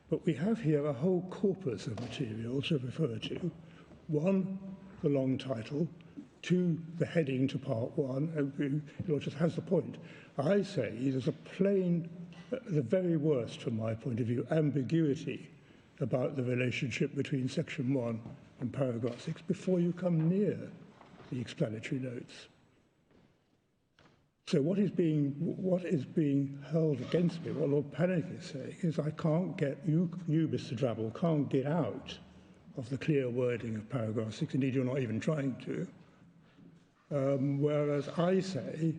but we have here a whole corpus of material to refer to, 1, the long title, 2, the heading to part 1, it just has the point. I say there's a plain, the very worst from my point of view, ambiguity about the relationship between section 1 and paragraph 6 before you come near the explanatory notes. So what is being held against me, what Lord Panic is saying, is I can't get, you Mr. Drabble, can't get out of the clear wording of paragraph 6. Indeed, you're not even trying to. Whereas I say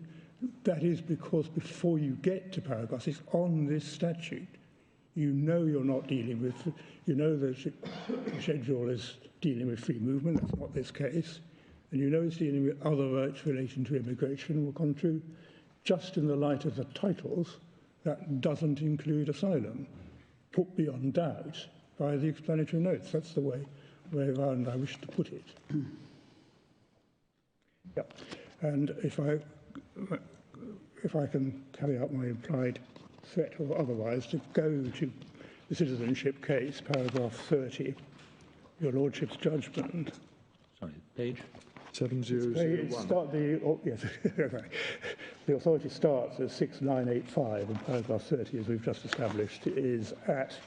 that is because before you get to paragraph 6 on this statute, you know you're not dealing with, you know the schedule is dealing with free movement, that's not this case, and you know it's dealing with other rights relating to immigration. We'll come to, just in the light of the titles, that doesn't include asylum, put beyond doubt by the explanatory notes. That's the way around I wish to put it. Yep. And if I can carry out my implied threat or otherwise to go to the citizenship case, paragraph 30, your Lordship's judgment. Sorry, page? 7001. Yes, the authority starts at 6985, and paragraph 30, as we've just established, is at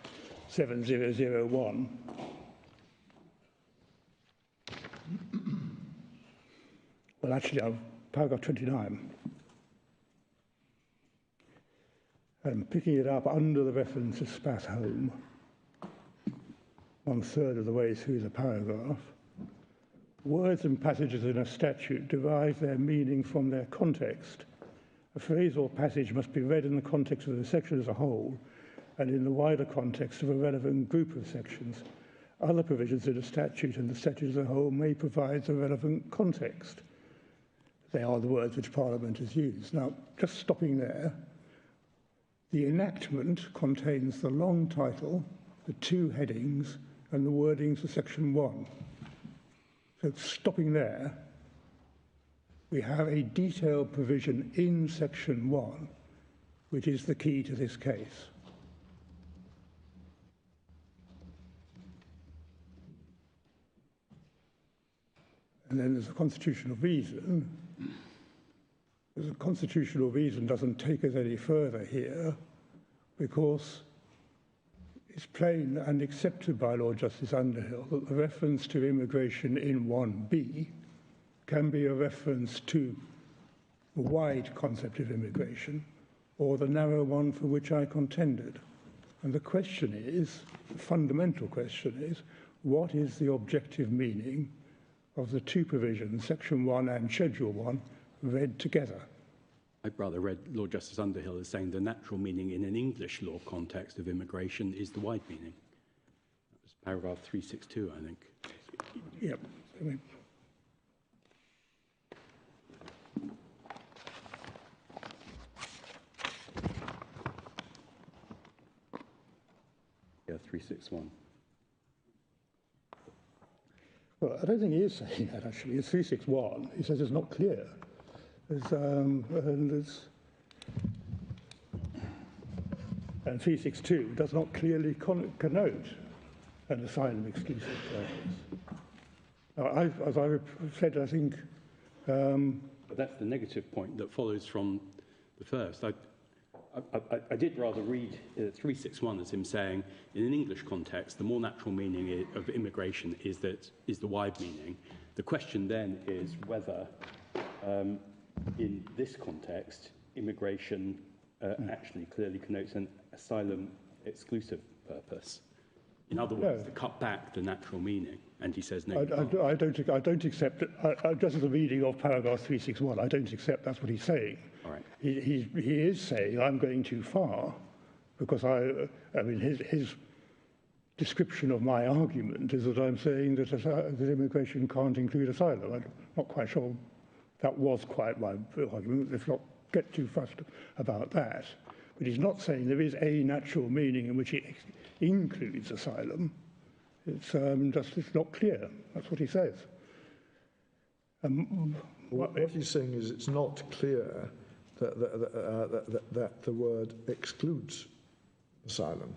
7001. Well, actually, paragraph 29. I'm picking it up under the reference to spat home, 1/3 of the way through the paragraph. Words and passages in a statute derive their meaning from their context. A phrase or passage must be read in the context of the section as a whole and in the wider context of a relevant group of sections. Other provisions in a statute and the statute as a whole may provide the relevant context. They are the words which Parliament has used. Now, just stopping there, the enactment contains the long title, the 2 headings, and the wordings for section 1. So stopping there, we have a detailed provision in section 1, which is the key to this case. And then there's a constitutional reason. The constitutional reason doesn't take us any further here because it's plain and accepted by Lord Justice Underhill that the reference to immigration in 1B can be a reference to the wide concept of immigration or the narrow one for which I contended. And the question is, the fundamental question is, what is the objective meaning of the 2 provisions, Section 1 and Schedule 1, read together? I'd rather read Lord Justice Underhill as saying the natural meaning in an English law context of immigration is the wide meaning. That was paragraph 362, I think. Yep. Yeah, 361. Well, I don't think he is saying that, actually. It's 361. He says it's not clear. And 362 does not clearly connote an asylum exclusive purpose. Now, as I said, I think... But that's the negative point that follows from the first. I did rather read 361 as him saying, in an English context, the more natural meaning of immigration is the wide meaning. The question then is whether, in this context, immigration actually clearly connotes an asylum exclusive purpose. In other words, to cut back the natural meaning. And he says no. I don't accept it. Just as a reading of paragraph 361, I don't accept that's what he's saying. All right. He is saying I'm going too far because I mean his description of my argument is that I'm saying that immigration can't include asylum. I'm not quite sure that was quite my argument. Let's not get too fussed about that. But he's not saying there is a natural meaning in which it includes asylum. It's it's not clear. That's what he says. What he's saying is it's not clear that the word excludes asylum.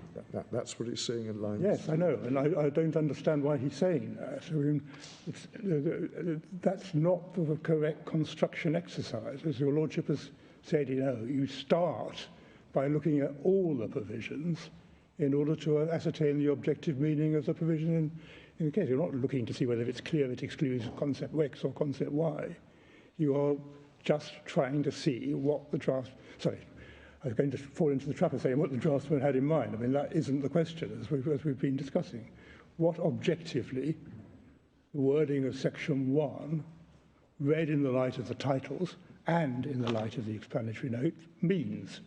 That's what it's saying in line. Yes, I know, and I don't understand why he's saying that. I mean, that's not the correct construction exercise. As your lordship has said, you start by looking at all the provisions in order to ascertain the objective meaning of the provision in the case. You're not looking to see whether it's clear it excludes concept X or concept Y. You are just trying to see what the draft... Sorry, I was going to fall into the trap of saying what the draftsman had in mind. I mean, that isn't the question, as we've been discussing. What objectively the wording of Section 1, read in the light of the titles and in the light of the explanatory note, means.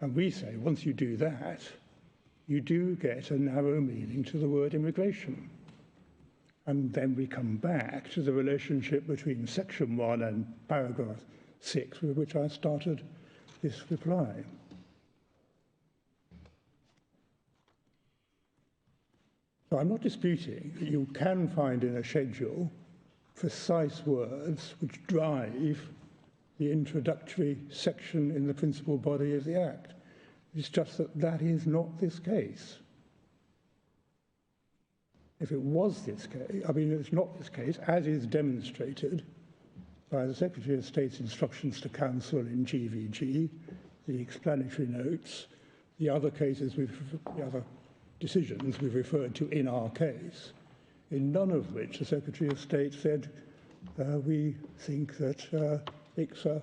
And we say, once you do that, you do get a narrow meaning to the word immigration. And then we come back to the relationship between Section 1 and paragraph 6, with which I started this reply. So I'm not disputing that you can find in a schedule precise words which drive the introductory section in the principal body of the Act. It's just that that is not this case. If it was this case, I mean, it's not this case, as is demonstrated by the Secretary of State's instructions to Council in GVG, the explanatory notes, the other cases, the other decisions we've referred to in our case, in none of which the Secretary of State said, we think that ICSA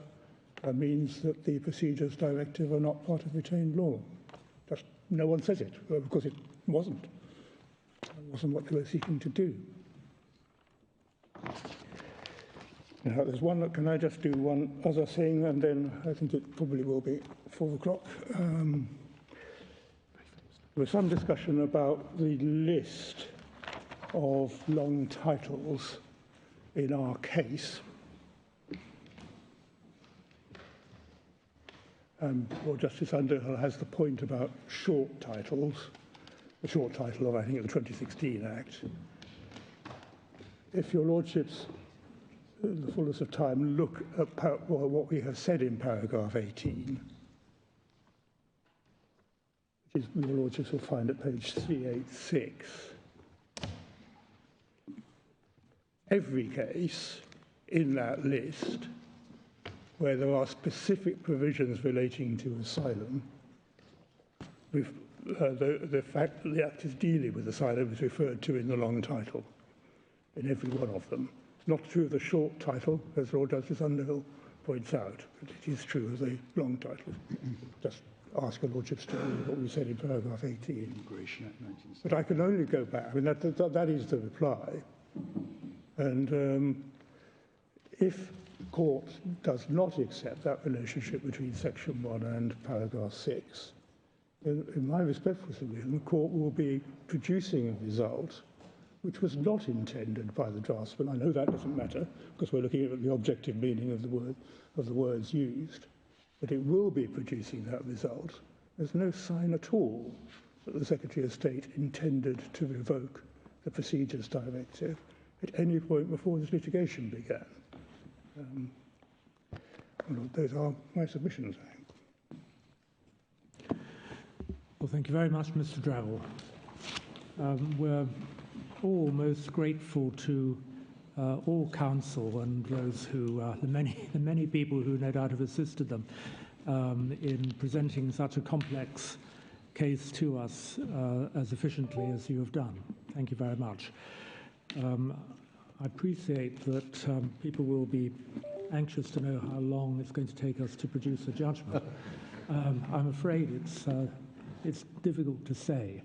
means that the procedures directive are not part of retained law. Just no one says it, because it wasn't. It wasn't what they were seeking to do. Now, there's one, can I just do one other thing, and then I think it probably will be 4 o'clock. There was some discussion about the list of long titles in our case. Lord Justice Underhill has the point about short titles, the short title of, I think, the 2016 Act. If your lordships, in the fullness of time, look at what we have said in paragraph 18, which is, your lordships will find at page 386, every case in that list where there are specific provisions relating to asylum, the fact that the Act is dealing with asylum is referred to in the long title, in every one of them. It's not true of the short title, as Lord Justice Underhill points out, but it is true of the long title. Just ask your lordships to read what we said in paragraph 18. Immigration Act 1970. But I can only go back, I mean, that is the reply. And if court does not accept that relationship between Section 1 and paragraph 6, in my respectful submission, the court will be producing a result which was not intended by the draftsman. I know that doesn't matter, because we're looking at the objective meaning of the words used, but it will be producing that result. There's no sign at all that the Secretary of State intended to revoke the Procedures Directive at any point before this litigation began. Those are my submissions, I think. Well, thank you very much, Mr. Drabble. We're all most grateful to all counsel and those who, the many people who no doubt have assisted them in presenting such a complex case to us as efficiently as you have done. Thank you very much. I appreciate that people will be anxious to know how long it's going to take us to produce a judgment. I'm afraid it's difficult to say.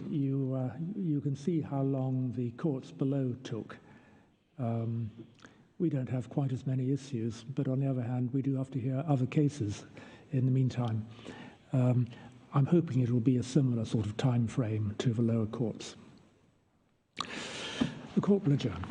You can see how long the courts below took. We don't have quite as many issues, but on the other hand, we do have to hear other cases in the meantime. I'm hoping it will be a similar sort of time frame to the lower courts. The court will adjourn.